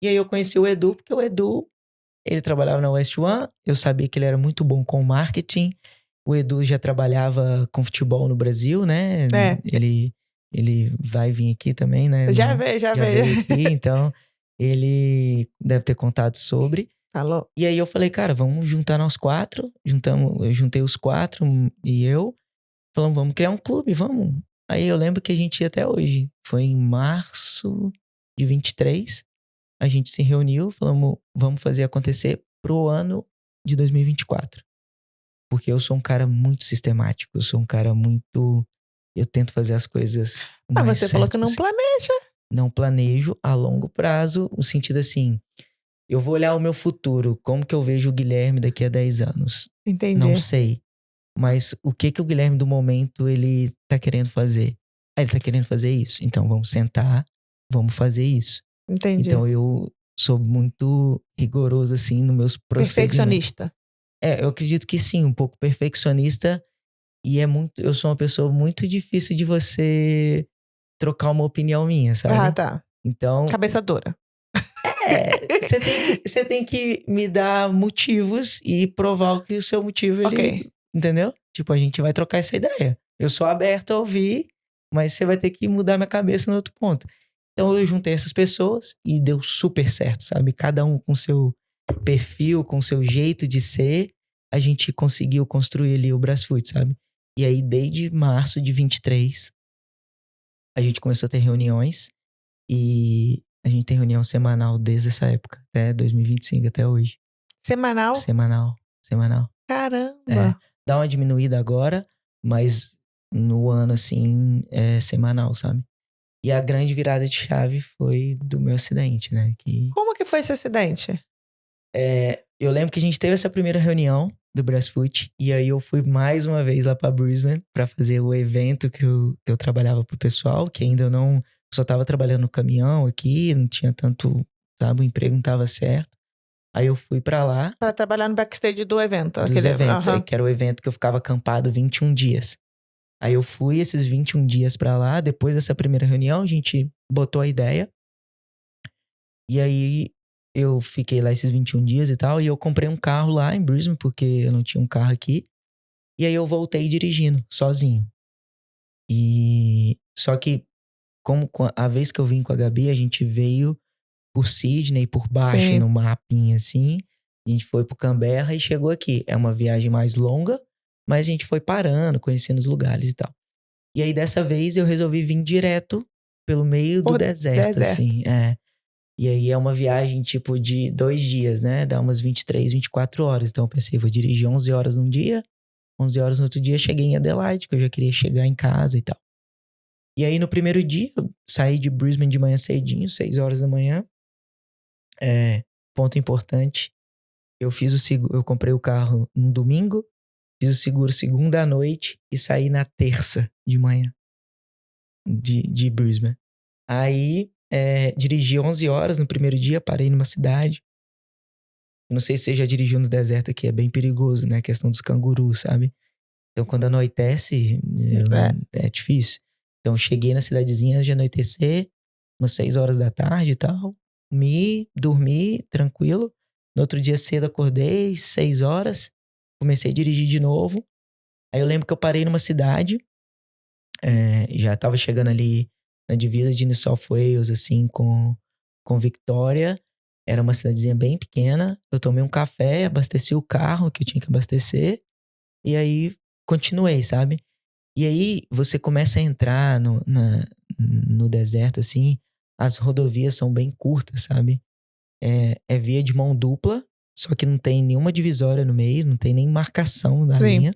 E aí eu conheci o Edu, porque o Edu, ele trabalhava na West One, eu sabia que ele era muito bom com marketing. O Edu já trabalhava com futebol no Brasil, né? Ele vai vir aqui também, né? Já veio aqui, então ele deve ter contado sobre. Alô? E aí eu falei, cara, vamos juntar nós quatro. Eu juntei os quatro e eu. Falamos, vamos criar um clube, vamos. Aí eu lembro que a gente ia até hoje. Foi em março de 23. A gente se reuniu, falamos, vamos fazer acontecer pro ano de 2024. Porque eu sou um cara muito sistemático. Eu sou um cara muito... Eu tento fazer as coisas Mas mais você falou que não certas. planeja. Não planejo a longo prazo, no sentido assim... Eu vou olhar o meu futuro. Como que eu vejo o Guilherme daqui a 10 anos? Entendi. Não sei. Mas o que o Guilherme do momento ele tá querendo fazer? Ele tá querendo fazer isso. Então vamos sentar, vamos fazer isso. Entendi. Então eu sou muito rigoroso assim nos meus procedimentos. Perfeccionista. Eu acredito que sim, um pouco perfeccionista. E eu sou uma pessoa muito difícil de você trocar uma opinião minha, sabe? Ah, tá. Então... Cabeça dura. Você tem que me dar motivos e provar que o seu motivo, ele... Ok. Entendeu? Tipo, a gente vai trocar essa ideia. eu sou aberto a ouvir, mas você vai ter que mudar minha cabeça no outro ponto. Então eu juntei essas pessoas e deu super certo, sabe? Cada um com seu perfil, com seu jeito de ser, a gente conseguiu construir ali o Brasfoot, sabe? E aí, desde março de 23, a gente começou a ter reuniões e a gente tem reunião semanal desde essa época, até 2025, até hoje. Semanal? Semanal. Caramba! Dá uma diminuída agora, mas no ano, assim, é semanal, sabe? E a grande virada de chave foi do meu acidente, né? Como que foi esse acidente? Eu lembro que a gente teve essa primeira reunião do Brasfoot, e aí eu fui mais uma vez lá pra Brisbane pra fazer o evento que eu trabalhava pro pessoal, que ainda eu não... Só tava trabalhando no caminhão aqui, não tinha tanto, sabe? O emprego não tava certo. Aí eu fui pra lá, Para trabalhar no backstage do evento. dos eventos, aí, que era o evento que eu ficava acampado 21 dias. Aí eu fui esses 21 dias pra lá, depois dessa primeira reunião, a gente botou a ideia. E aí eu fiquei lá esses 21 dias e tal, e eu comprei um carro lá em Brisbane, porque eu não tinha um carro aqui. E aí eu voltei dirigindo, sozinho. E só que, como a vez que eu vim com a Gabi, a gente veio por Sydney, por baixo, Sim. no mapinha assim. A gente foi pro Canberra e chegou aqui. É uma viagem mais longa, mas a gente foi parando, conhecendo os lugares e tal. E aí dessa vez eu resolvi vir direto pelo meio do Por deserto, deserto. assim. E aí é uma viagem tipo de 2 dias, né? Dá umas 23, 24 horas. Então eu pensei, vou dirigir 11 horas num dia, 11 horas no outro dia. Cheguei em Adelaide, que eu já queria chegar em casa e tal. E aí no primeiro dia, eu saí de Brisbane de manhã cedinho, 6 horas da manhã. Ponto importante, eu fiz o seguro, eu comprei o carro no domingo, fiz o seguro segunda à noite e saí na terça de manhã de Brisbane. Aí dirigi 11 horas no primeiro dia, parei numa cidade. Eu não sei se você já dirigiu no deserto aqui, é bem perigoso, né? A questão dos cangurus, sabe? Então quando anoitece, é difícil. Então eu cheguei na cidadezinha de anoitecer, umas 6 horas da tarde e tal. Dormi tranquilo. No outro dia cedo acordei, 6 horas. Comecei a dirigir de novo. Aí eu lembro que eu parei numa cidade. Já tava chegando ali na divisa de New South Wales, assim, com Victoria. Era uma cidadezinha bem pequena. Eu tomei um café, abasteci o carro que eu tinha que abastecer. E aí continuei, sabe? E aí você começa a entrar no deserto, assim. As rodovias são bem curtas, sabe? É via de mão dupla, só que não tem nenhuma divisória no meio, não tem nem marcação na Sim. linha.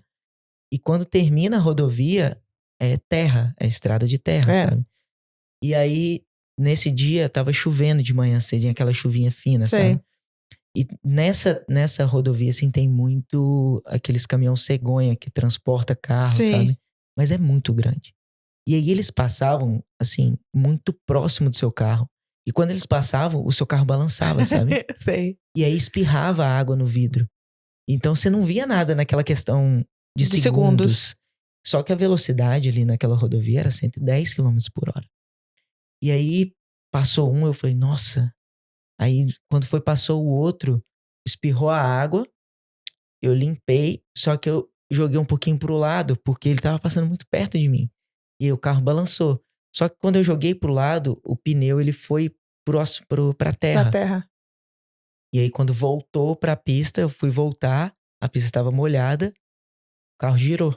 E quando termina a rodovia, é terra, é estrada de terra, sabe? E aí, nesse dia, tava chovendo de manhã cedinho, aquela chuvinha fina, Sei. sabe? E nessa rodovia, assim, tem muito aqueles caminhão cegonha que transporta carro, Sim. sabe? Mas é muito grande. E aí eles passavam, assim, muito próximo do seu carro. E quando eles passavam, o seu carro balançava, sabe? Sei. E aí espirrava água no vidro. Então você não via nada naquela questão de De segundos. Só que a velocidade ali naquela rodovia era 110 km por hora. E aí passou um, eu falei, nossa. Aí quando passou o outro, espirrou a água, eu limpei, só que eu joguei um pouquinho pro lado, porque ele tava passando muito perto de mim. E aí o carro balançou. Só que quando eu joguei pro lado, o pneu ele foi pra terra. Na terra. E aí quando voltou pra pista, eu fui voltar, a pista estava molhada, o carro girou.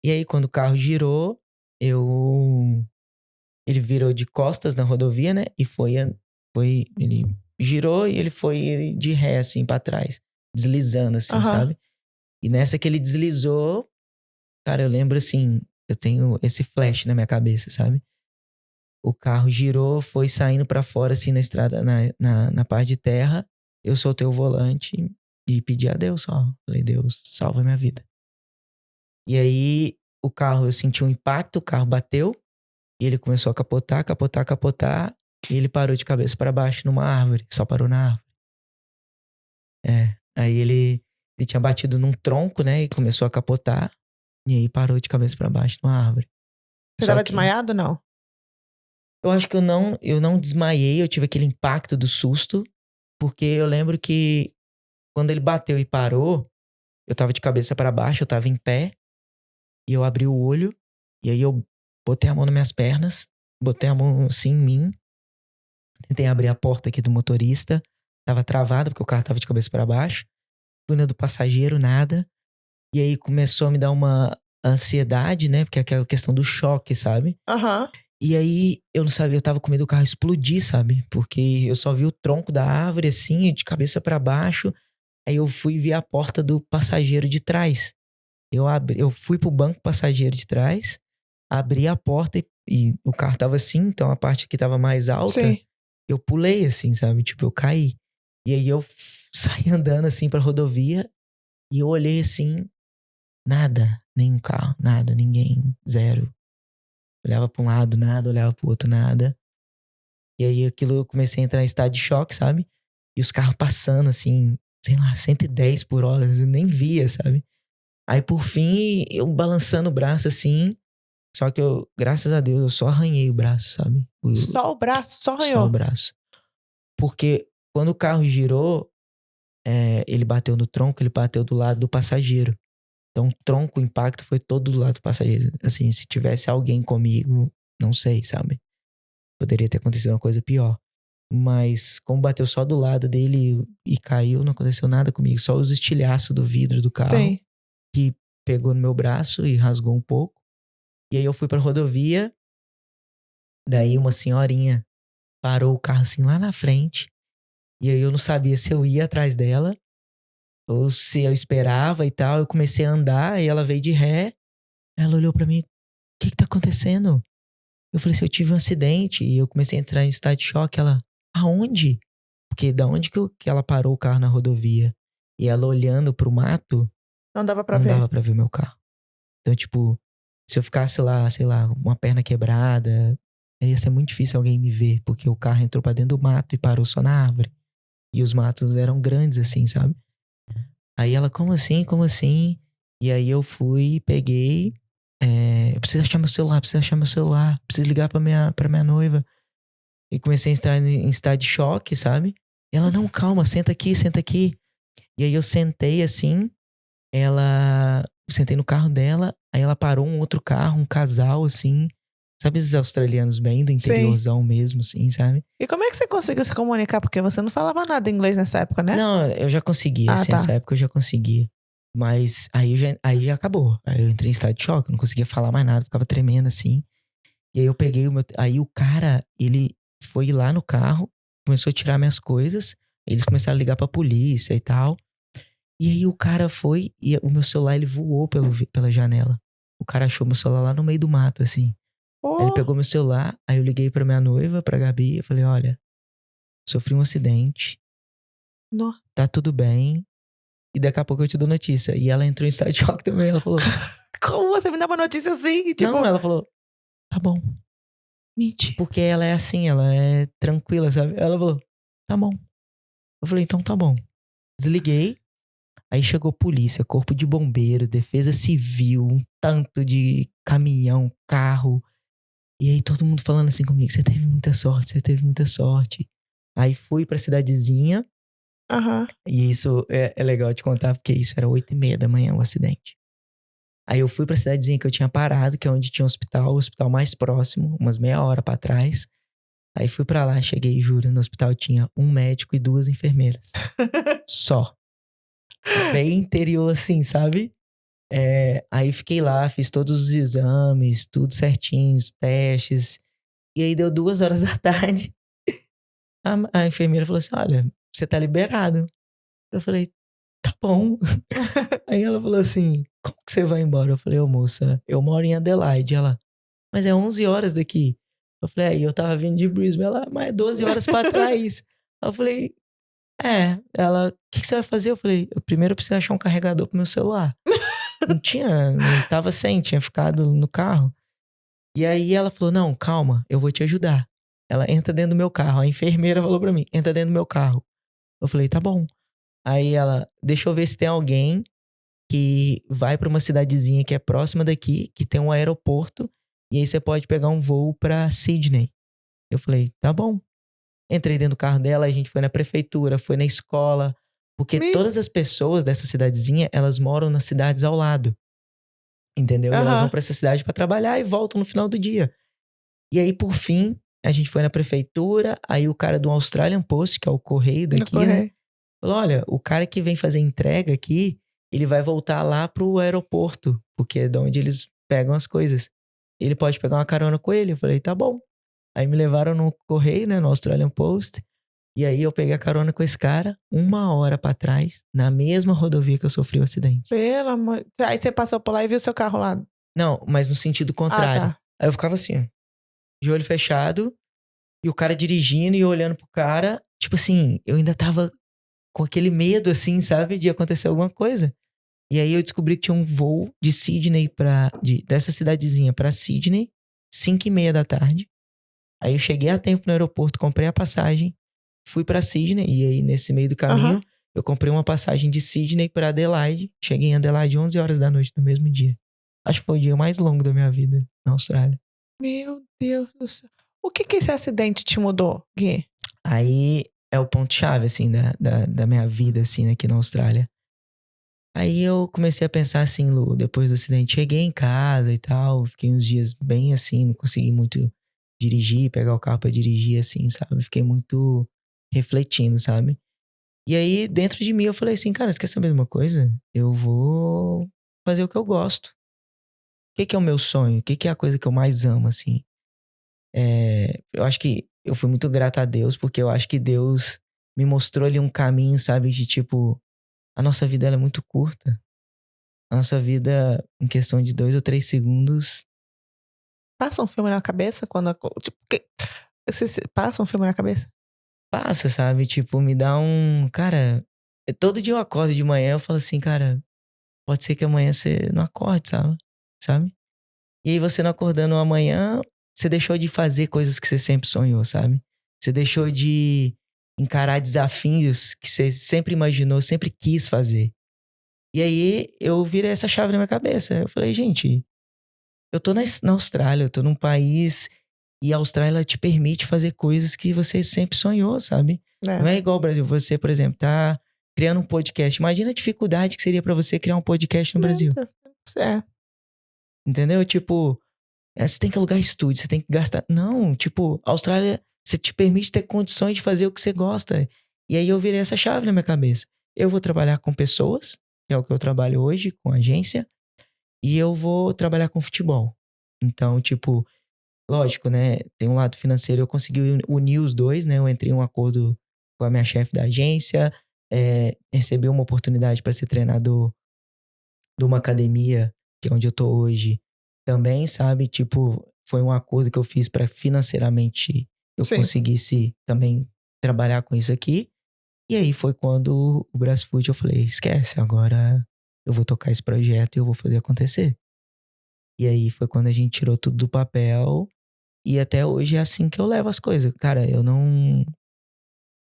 E aí quando o carro girou, ele virou de costas na rodovia, né? E ele girou e ele foi de ré assim pra trás, deslizando assim, sabe? E nessa que ele deslizou, cara, eu lembro assim, eu tenho esse flash na minha cabeça, sabe? O carro girou, foi saindo pra fora assim na estrada, na parte de terra. Eu soltei o volante e pedi a Deus só. Falei, Deus, salva minha vida. E aí o carro, eu senti um impacto, o carro bateu e ele começou a capotar, capotar, capotar. E ele parou de cabeça pra baixo numa árvore, só parou na árvore. Aí ele tinha batido num tronco, né? E começou a capotar. E aí parou de cabeça pra baixo numa árvore. Você Só tava que desmaiado ou não? eu acho que eu não desmaiei, eu tive aquele impacto do susto. Porque eu lembro que quando ele bateu e parou, eu tava de cabeça pra baixo, eu tava em pé. E eu abri o olho, e aí eu botei a mão nas minhas pernas, botei a mão assim em mim, tentei abrir a porta aqui do motorista, tava travado porque o carro tava de cabeça pra baixo. Fui na do passageiro, nada. E aí começou a me dar uma ansiedade, né? Porque é aquela questão do choque, sabe? Aham. E aí eu não sabia, eu tava com medo do carro explodir, sabe? Porque eu só vi o tronco da árvore assim, de cabeça pra baixo. Aí eu fui ver a porta do passageiro de trás. Eu fui pro banco passageiro de trás, abri a porta e o carro tava assim, então a parte que tava mais alta, Sim. eu pulei assim, sabe? Tipo, eu caí. E aí eu saí andando assim pra rodovia e eu olhei assim, nada, nenhum carro, nada, ninguém, zero. Olhava pra um lado, nada, olhava pro outro, nada. E aí aquilo eu comecei a entrar em estado de choque, sabe? E os carros passando assim, sei lá, 110 por hora, eu nem via, sabe? Aí por fim, eu balançando o braço assim, só que eu, graças a Deus, eu só arranhei o braço, sabe? Só o braço, só Só o arranhou. braço. Porque quando o carro girou, ele bateu no tronco, ele bateu do lado do passageiro. Então o tronco, o impacto foi todo do lado do passageiro. Assim, se tivesse alguém comigo, não sei, sabe? Poderia ter acontecido uma coisa pior. Mas como bateu só do lado dele e caiu, não aconteceu nada comigo. Só os estilhaços do vidro do carro, Sim. que pegou no meu braço e rasgou um pouco. E aí eu fui pra rodovia, daí uma senhorinha parou o carro assim lá na frente. E aí eu não sabia se eu ia atrás dela ou se eu esperava e tal. Eu comecei a andar e ela veio de ré. Ela olhou pra mim, o que tá acontecendo? Eu falei assim, eu tive um acidente. E eu comecei a entrar em estado de choque. Ela, aonde? Porque da onde que ela parou o carro na rodovia? E ela olhando pro mato, Não dava pra não ver. dava pra ver o meu carro. Então, tipo, se eu ficasse lá, sei lá, uma perna quebrada, ia ser muito difícil alguém me ver, porque o carro entrou pra dentro do mato e parou só na árvore. E os matos eram grandes assim, sabe? Aí ela, como assim? Como assim? E aí eu fui, peguei, eu preciso achar meu celular, preciso achar meu celular, preciso ligar pra minha noiva. E comecei a entrar em estado de choque, sabe? E ela, não, calma, senta aqui, senta aqui. E aí eu sentei assim, sentei no carro dela, aí ela parou um outro carro, um casal assim, sabe esses australianos bem do Sim. interiorzão mesmo, assim, sabe? E como é que você conseguiu se comunicar? Porque você não falava nada inglês nessa época, né? Não, eu já conseguia, Ah, assim, tá. nessa época eu já conseguia. Mas aí já acabou. Aí eu entrei em estado de choque, eu não conseguia falar mais nada, ficava tremendo assim. E aí eu peguei aí o cara, ele foi lá no carro, começou a tirar minhas coisas, eles começaram a ligar pra polícia e tal. E aí o cara foi e o meu celular ele voou pela janela. O cara achou meu celular lá no meio do mato, assim. Aí ele Oh, pegou meu celular, aí eu liguei pra minha noiva, pra Gabi, eu falei, olha, sofri um acidente, no- tá tudo bem, e daqui a pouco eu te dou notícia. E ela entrou em estado de choque também, ela falou, Como você me dá uma notícia assim? Tipo, não, ela falou, tá bom. mentira. Porque ela é assim, ela é tranquila, sabe? Ela falou, tá bom. Eu falei, então tá bom. Desliguei. Aí chegou polícia, corpo de bombeiro, defesa civil, um tanto de caminhão, carro. E aí todo mundo falando assim comigo, você teve muita sorte, você teve muita sorte. Aí fui pra cidadezinha, Aham. e isso é legal de contar, porque isso era 8h30 da manhã, o acidente. Aí eu fui pra cidadezinha que eu tinha parado, que é onde tinha um hospital, o hospital mais próximo, umas meia hora pra trás. Aí fui pra lá, cheguei, juro, no hospital tinha um médico e 2 enfermeiras. Só. Bem interior assim, sabe? Aí fiquei lá, fiz todos os exames, tudo certinho, os testes. E aí deu 2 horas da tarde. A enfermeira falou assim: olha, você tá liberado. Eu falei, tá bom. Aí ela falou assim: como que você vai embora? Eu falei, ô moça, eu moro em Adelaide. Ela, mas é 11 horas daqui. Eu falei, aí eu tava vindo de Brisbane. Ela, mas é 12 horas pra trás. Eu falei, ela, o que você vai fazer? Eu falei, eu primeiro preciso achar um carregador pro meu celular. Não tava sem, tinha ficado no carro. E aí ela falou, não, calma, eu vou te ajudar. Ela entra dentro do meu carro. A enfermeira falou pra mim, entra dentro do meu carro. Eu falei, tá bom. Aí ela, deixa eu ver se tem alguém que vai pra uma cidadezinha que é próxima daqui, que tem um aeroporto, e aí você pode pegar um voo pra Sydney. Eu falei, tá bom. Entrei dentro do carro dela, a gente foi na prefeitura, foi na escola, porque Me- todas as pessoas dessa cidadezinha, elas moram nas cidades ao lado. entendeu? E elas vão Aham. pra essa cidade pra trabalhar e voltam no final do dia. E aí, por fim, a gente foi na prefeitura, aí o cara do Australian Post, que é o correio No daqui, né? correio. Falou, olha, o cara que vem fazer entrega aqui, ele vai voltar lá pro aeroporto, porque é de onde eles pegam as coisas. Ele pode pegar uma carona com ele. Eu falei, tá bom. Aí me levaram no correio, né, no Australian Post. E aí eu peguei a carona com esse cara, 1 hora pra trás, na mesma rodovia que eu sofri o acidente. Pelo amor... Aí você passou por lá e viu seu carro lá. Não, mas no sentido Ah, contrário. tá. Aí eu ficava assim, ó, de olho fechado, e o cara dirigindo e eu olhando pro cara. Tipo assim, eu ainda tava com aquele medo, assim, sabe? De acontecer alguma coisa. E aí eu descobri que tinha um voo de Sydney dessa cidadezinha pra Sydney, 5h30 da tarde. Aí eu cheguei a tempo no aeroporto, comprei a passagem, fui pra Sydney. E aí nesse meio do caminho, Aham. eu comprei uma passagem de Sydney pra Adelaide. Cheguei em Adelaide 11 horas da noite no mesmo dia. Acho que foi o dia mais longo da minha vida na Austrália. Meu Deus do céu. O que que esse acidente te mudou, Gui? Aí é o ponto-chave, assim, da minha vida, assim, aqui na Austrália. Aí eu comecei a pensar assim, Lu, depois do acidente, cheguei em casa e tal, fiquei uns dias bem assim, não consegui muito dirigir, pegar o carro pra dirigir, assim, sabe? Fiquei muito refletindo, sabe? E aí, dentro de mim, eu falei assim, cara, você quer saber de uma coisa? Eu vou fazer o que eu gosto. O que que é o meu sonho? O que que é a coisa que eu mais amo, assim? Eu acho que eu fui muito grato a Deus, porque eu acho que Deus me mostrou ali um caminho, sabe? De tipo, a nossa vida ela é muito curta. A nossa vida, em questão de 2 ou 3 segundos, Passa um filme na cabeça quando... Tipo, passa um filme na cabeça? passa, sabe? Tipo, me dá um... Cara, todo dia eu acordo de manhã, eu falo assim, cara, pode ser que amanhã você não acorde, sabe? E aí você não acordando amanhã, você deixou de fazer coisas que você sempre sonhou, sabe? Você deixou de encarar desafios que você sempre imaginou, sempre quis fazer. E aí eu virei essa chave na minha cabeça. Eu falei, gente, eu tô na Austrália, eu tô num país e a Austrália te permite fazer coisas que você sempre sonhou, sabe? Não É. é igual o Brasil. Você, por exemplo, tá criando um podcast. Imagina a dificuldade que seria pra você criar um podcast no Brasil. É. Entendeu? Tipo, você tem que alugar estúdio, você tem que gastar. Não, tipo, a Austrália, você te permite ter condições de fazer o que você gosta. E aí eu virei essa chave na minha cabeça. Eu vou trabalhar com pessoas, que é o que eu trabalho hoje, com agência, e eu vou trabalhar com futebol. Então, tipo, lógico, né? Tem um lado financeiro, eu consegui unir os dois, né? Eu entrei em um acordo com a minha chefe da agência, recebi uma oportunidade para ser treinador de uma academia, que é onde eu tô hoje, também, sabe? Tipo, foi um acordo que eu fiz para financeiramente eu Sim. conseguisse também trabalhar com isso aqui. E aí foi quando o Brasfoot eu falei, esquece, agora eu vou tocar esse projeto e eu vou fazer acontecer. E aí foi quando a gente tirou tudo do papel e até hoje é assim que eu levo as coisas. Cara, eu não...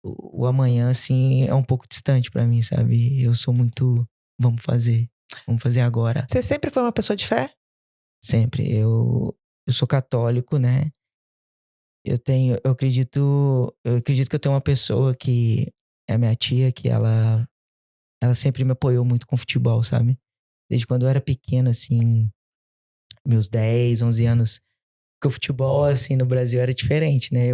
O amanhã, assim, é um pouco distante pra mim, sabe? Eu sou muito... Vamos fazer agora. Você sempre foi uma pessoa de fé? Sempre. Eu sou católico, né? Eu acredito que eu tenho uma pessoa que é a minha tia, que ela sempre me apoiou muito com futebol, sabe? Desde quando eu era pequeno, assim, meus 10, 11 anos. Porque o futebol, assim, no Brasil era diferente, né?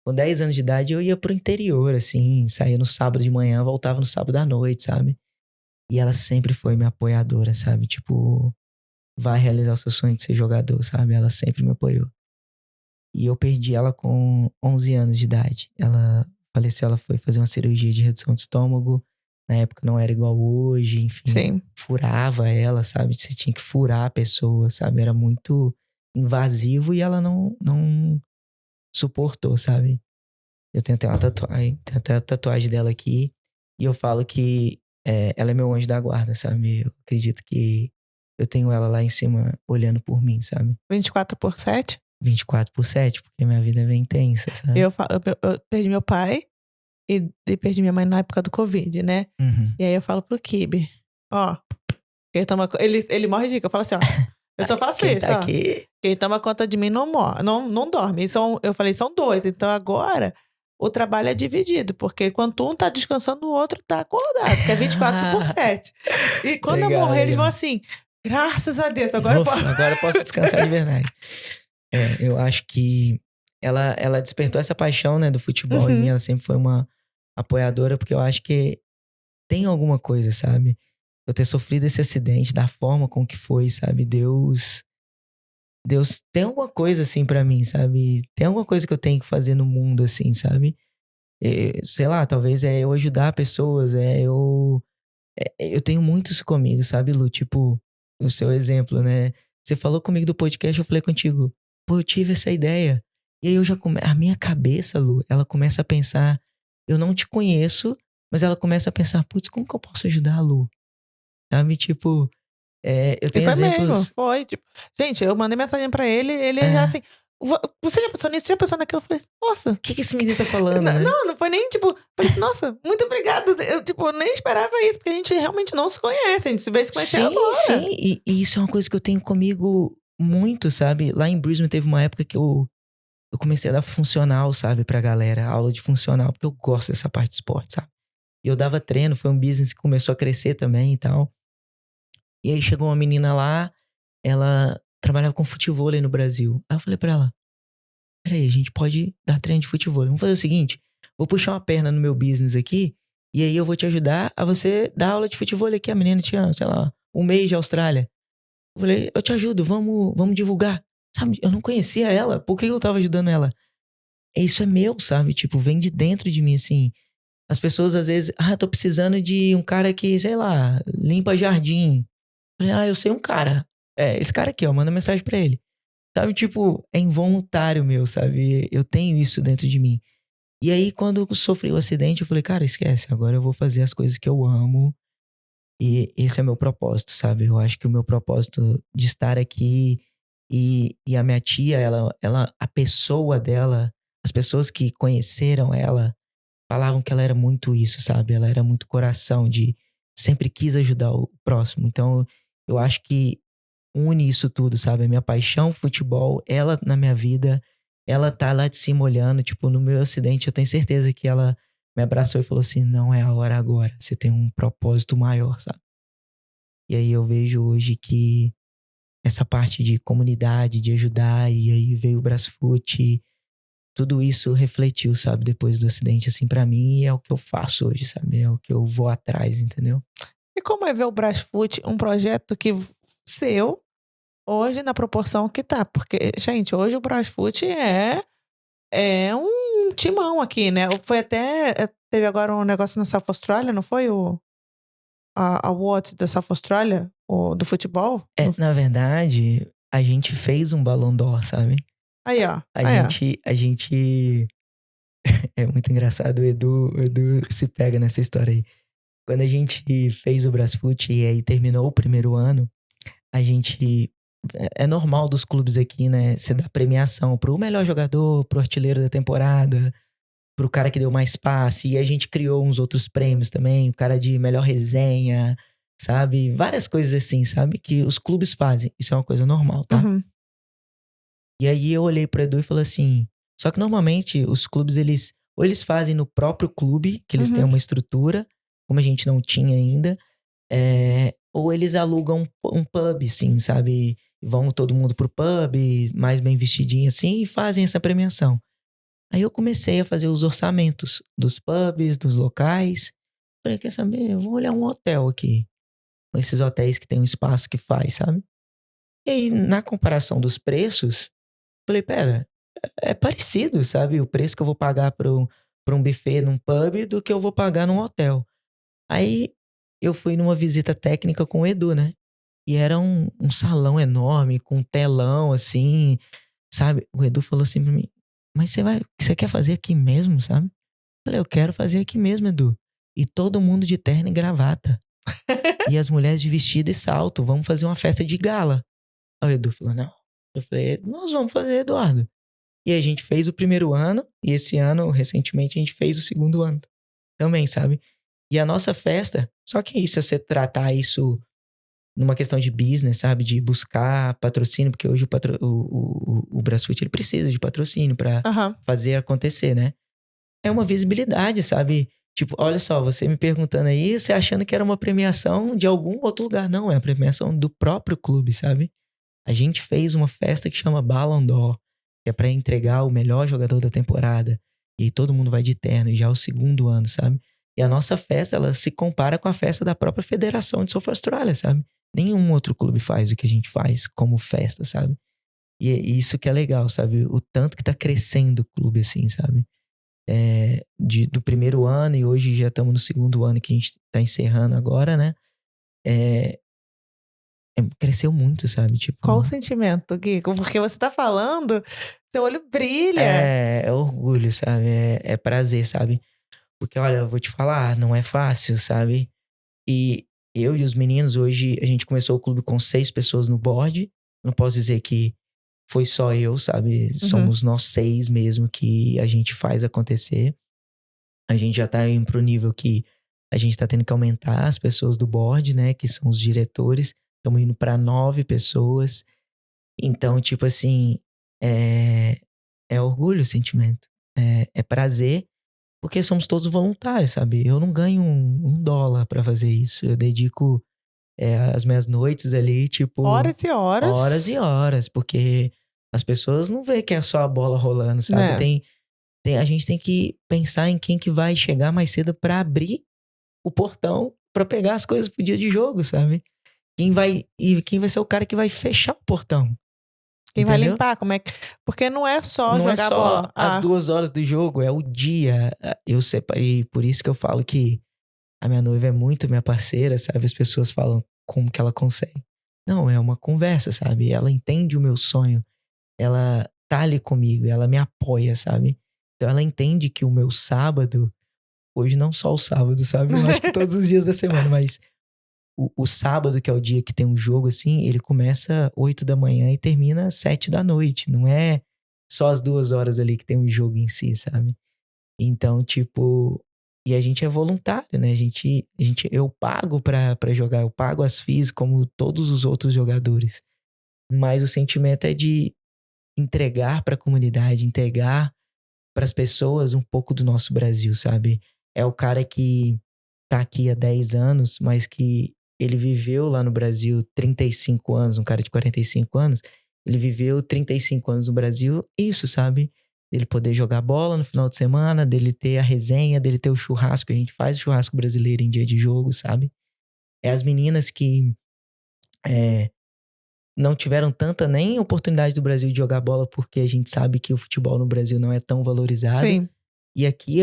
Com 10 anos de idade, eu ia pro interior, assim, saía no sábado de manhã, voltava no sábado à noite, sabe? E ela sempre foi minha apoiadora, sabe? Tipo, vai realizar o seu sonho de ser jogador, sabe? Ela sempre me apoiou. E eu perdi ela com 11 anos de idade. Ela faleceu, ela foi fazer uma cirurgia de redução de estômago. Na época não era igual hoje, enfim. Sim. Furava ela, sabe? Você tinha que furar a pessoa, sabe? Era muito invasivo e ela não suportou, sabe? Eu tenho até uma tatuagem, tem até a tatuagem dela aqui. E eu falo que ela é meu anjo da guarda, sabe? Eu acredito que eu tenho ela lá em cima olhando por mim, sabe? 24/7? 24/7, porque minha vida é bem intensa, sabe? Eu perdi meu pai e perdi minha mãe na época do Covid, né? Uhum. E aí eu falo pro Kibe, ó, ele morre de dica. Eu falo assim, ó, eu só faço Quem isso, tá ó. aqui... Quem toma conta de mim não morre, não dorme. Eu falei, são dois. Então agora o trabalho é dividido, porque enquanto um tá descansando, o outro tá acordado, que é 24/7. E quando eu Legal, morrer, eles vão legal. assim, Graças a Deus, agora eu Ufa, posso. agora eu posso descansar de verdade. Eu acho que ela despertou essa paixão, né, do futebol em mim. Uhum. Ela sempre foi uma apoiadora, porque eu acho que tem alguma coisa, sabe? Eu ter sofrido esse acidente, da forma com que foi, sabe? Deus tem alguma coisa assim pra mim, sabe? Tem alguma coisa que eu tenho que fazer no mundo, assim, sabe? Sei lá, talvez é eu ajudar pessoas, eu tenho muito isso comigo, sabe, Lu? Tipo, o seu exemplo, né? Você falou comigo do podcast, eu falei contigo, pô, eu tive essa ideia. E aí a minha cabeça, Lu, ela começa a pensar, eu não te conheço, mas ela começa a pensar, putz, como que eu posso ajudar a Lu? Sabe, tipo, eu E tenho foi mesmo, exemplos. foi. Tipo, gente, eu mandei mensagem pra ele, ele já É, assim. Você já pensou nisso? Você já pensou naquilo? Eu falei, nossa. o que que esse menino tá falando, Não, né? não foi nem tipo. Falei assim, nossa, muito obrigado. Eu, tipo, nem esperava isso, porque a gente realmente não se conhece. A gente se veio se conhecer Sim, agora. sim, e isso é uma coisa que eu tenho comigo muito, sabe? Lá em Brisbane teve uma época que eu comecei a dar funcional, sabe, pra galera, aula de funcional, porque eu gosto dessa parte de esporte, sabe? E eu dava treino, foi um business que começou a crescer também e tal. E aí chegou uma menina lá, ela trabalhava com futevôlei no Brasil. Aí eu falei pra ela, peraí, a gente pode dar treino de futevôlei. Vamos fazer o seguinte, vou puxar uma perna no meu business aqui, e aí eu vou te ajudar a você dar aula de futevôlei aqui. A menina tinha, sei lá, um mês de Austrália. Eu falei, eu te ajudo, vamos divulgar. Sabe, eu não conhecia ela, por que eu tava ajudando ela? Isso é meu, sabe? Tipo, vem de dentro de mim, assim. As pessoas às vezes, tô precisando de um cara que, sei lá, limpa jardim. Eu falei, eu sei um cara. Esse cara aqui, ó, manda mensagem pra ele. Sabe, tipo, é involuntário meu, sabe? Eu tenho isso dentro de mim. E aí, quando eu sofri o acidente, eu falei, cara, esquece, agora eu vou fazer as coisas que eu amo. E esse é meu propósito, sabe? Eu acho que o meu propósito de estar aqui e a minha tia, a pessoa dela, as pessoas que conheceram ela, falavam que ela era muito isso, sabe? Ela era muito coração de sempre quis ajudar o próximo. Então, eu acho que une isso tudo, sabe? A minha paixão, futebol, ela na minha vida, ela tá lá de cima olhando, tipo, no meu acidente, eu tenho certeza que ela me abraçou e falou assim: "Não é a hora agora, você tem um propósito maior", sabe? E aí eu vejo hoje que essa parte de comunidade, de ajudar, e aí veio o Brasfoot, tudo isso refletiu, sabe, depois do acidente, assim, pra mim, e é o que eu faço hoje, sabe? É o que eu vou atrás, entendeu? E como é ver o Brasfoot, um projeto que seu, hoje na proporção que tá? Porque, gente, hoje o Brasfoot é um timão aqui, né? Foi até. Teve agora um negócio na South Australia, não foi? A Awards da South Australia, do futebol? Na verdade, a gente fez um Ballon d'Or, sabe? Aí, ó. A Aí, ó. gente, a gente é muito engraçado, o Edu se pega nessa história aí. Quando a gente fez o Brasfoot e aí terminou o primeiro ano, a gente. É normal dos clubes aqui, né? Você dá premiação pro melhor jogador, pro artilheiro da temporada, pro cara que deu mais passe. E a gente criou uns outros prêmios também, o cara de melhor resenha, sabe? Várias coisas assim, sabe? Que os clubes fazem. Isso é uma coisa normal, tá? Uhum. E aí eu olhei pro Edu e falei assim: só que normalmente os clubes, ou eles fazem no próprio clube, que eles têm Uhum. uma estrutura, como a gente não tinha ainda, ou eles alugam um pub, assim, sabe? Vão todo mundo pro pub, mais bem vestidinho assim, e fazem essa premiação. Aí eu comecei a fazer os orçamentos dos pubs, dos locais. Falei, quer saber? Eu vou olhar um hotel aqui. Esses hotéis que tem um espaço que faz, sabe? E aí, na comparação dos preços, falei, pera, é parecido, sabe? O preço que eu vou pagar pra um buffet num pub do que eu vou pagar num hotel. Aí eu fui numa visita técnica com o Edu, né? E era um salão enorme, com um telão, assim, sabe? O Edu falou assim pra mim, mas você quer fazer aqui mesmo, sabe? Eu falei, eu quero fazer aqui mesmo, Edu. E todo mundo de terno e gravata. E as mulheres de vestido e salto. Vamos fazer uma festa de gala. Aí o Edu falou, não. Eu falei, nós vamos fazer, Eduardo. E a gente fez o primeiro ano, e esse ano, recentemente, a gente fez o segundo ano também, sabe? E a nossa festa, só que isso, você tratar isso numa questão de business, sabe? De buscar patrocínio, porque hoje o Brasfoot, ele precisa de patrocínio pra Aham. fazer acontecer, né? É uma visibilidade, sabe? Tipo, olha só, você me perguntando aí, você achando que era uma premiação de algum outro lugar. Não, é a premiação do próprio clube, sabe? A gente fez uma festa que chama Ballon d'Or, que é pra entregar o melhor jogador da temporada. E aí todo mundo vai de terno, e já é o segundo ano, sabe? E a nossa festa, ela se compara com a festa da própria Federação de Surf Australia, sabe? Nenhum outro clube faz o que a gente faz como festa, sabe? E é isso que é legal, sabe? O tanto que tá crescendo o clube, assim, sabe? Do primeiro ano, e hoje já estamos no segundo ano que a gente tá encerrando agora, né? É, cresceu muito, sabe? Tipo, Qual o sentimento, Gui? Porque você tá falando, seu olho brilha. é orgulho, sabe? É prazer, sabe? Porque, olha, eu vou te falar, não é fácil, sabe? E eu e os meninos, hoje, a gente começou o clube com 6 pessoas no board. Não posso dizer que foi só eu, sabe? Uhum. Somos nós 6 mesmo que a gente faz acontecer. A gente já tá indo pro nível que a gente tá tendo que aumentar as pessoas do board, né? Que são os diretores. Estamos indo pra 9 pessoas. Então, tipo assim, é, é orgulho o sentimento. É prazer, porque somos todos voluntários, sabe? Eu não ganho um dólar pra fazer isso. Eu dedico as minhas noites ali, tipo, Horas e horas. horas e horas, porque as pessoas não vê que é só a bola rolando, sabe? Né? A gente tem que pensar em quem que vai chegar mais cedo pra abrir o portão pra pegar as coisas pro dia de jogo, sabe? Quem vai ser o cara que vai fechar o portão, Quem vai entendeu? limpar? Como é que... Porque não é só Não é jogar só bola. as 2 horas do jogo, é o dia. Eu separei, por isso que eu falo que a minha noiva é muito minha parceira, sabe? As pessoas falam como que ela consegue. Não, é uma conversa, sabe? Ela entende o meu sonho, ela tá ali comigo, ela me apoia, sabe? Então ela entende que o meu sábado, hoje não só o sábado, sabe? Eu acho que todos os dias da semana, mas o sábado, que é o dia que tem um jogo assim, ele começa 8 da manhã e termina 7 da noite. Não é só as 2 horas ali que tem um jogo em si, sabe? Então, tipo. E a gente é voluntário, né? Eu pago pra jogar, eu pago as fees como todos os outros jogadores. Mas o sentimento é de entregar pra comunidade, entregar pras pessoas um pouco do nosso Brasil, sabe? É o cara que tá aqui há 10 anos, mas que ele viveu lá no Brasil 35 anos, um cara de 45 anos, ele viveu 35 anos no Brasil, isso, sabe? Dele poder jogar bola no final de semana, dele ter a resenha, dele ter o churrasco, a gente faz o churrasco brasileiro em dia de jogo, sabe? É as meninas que é, não tiveram tanta nem oportunidade do Brasil de jogar bola, porque a gente sabe que o futebol no Brasil não é tão valorizado. Sim. E aqui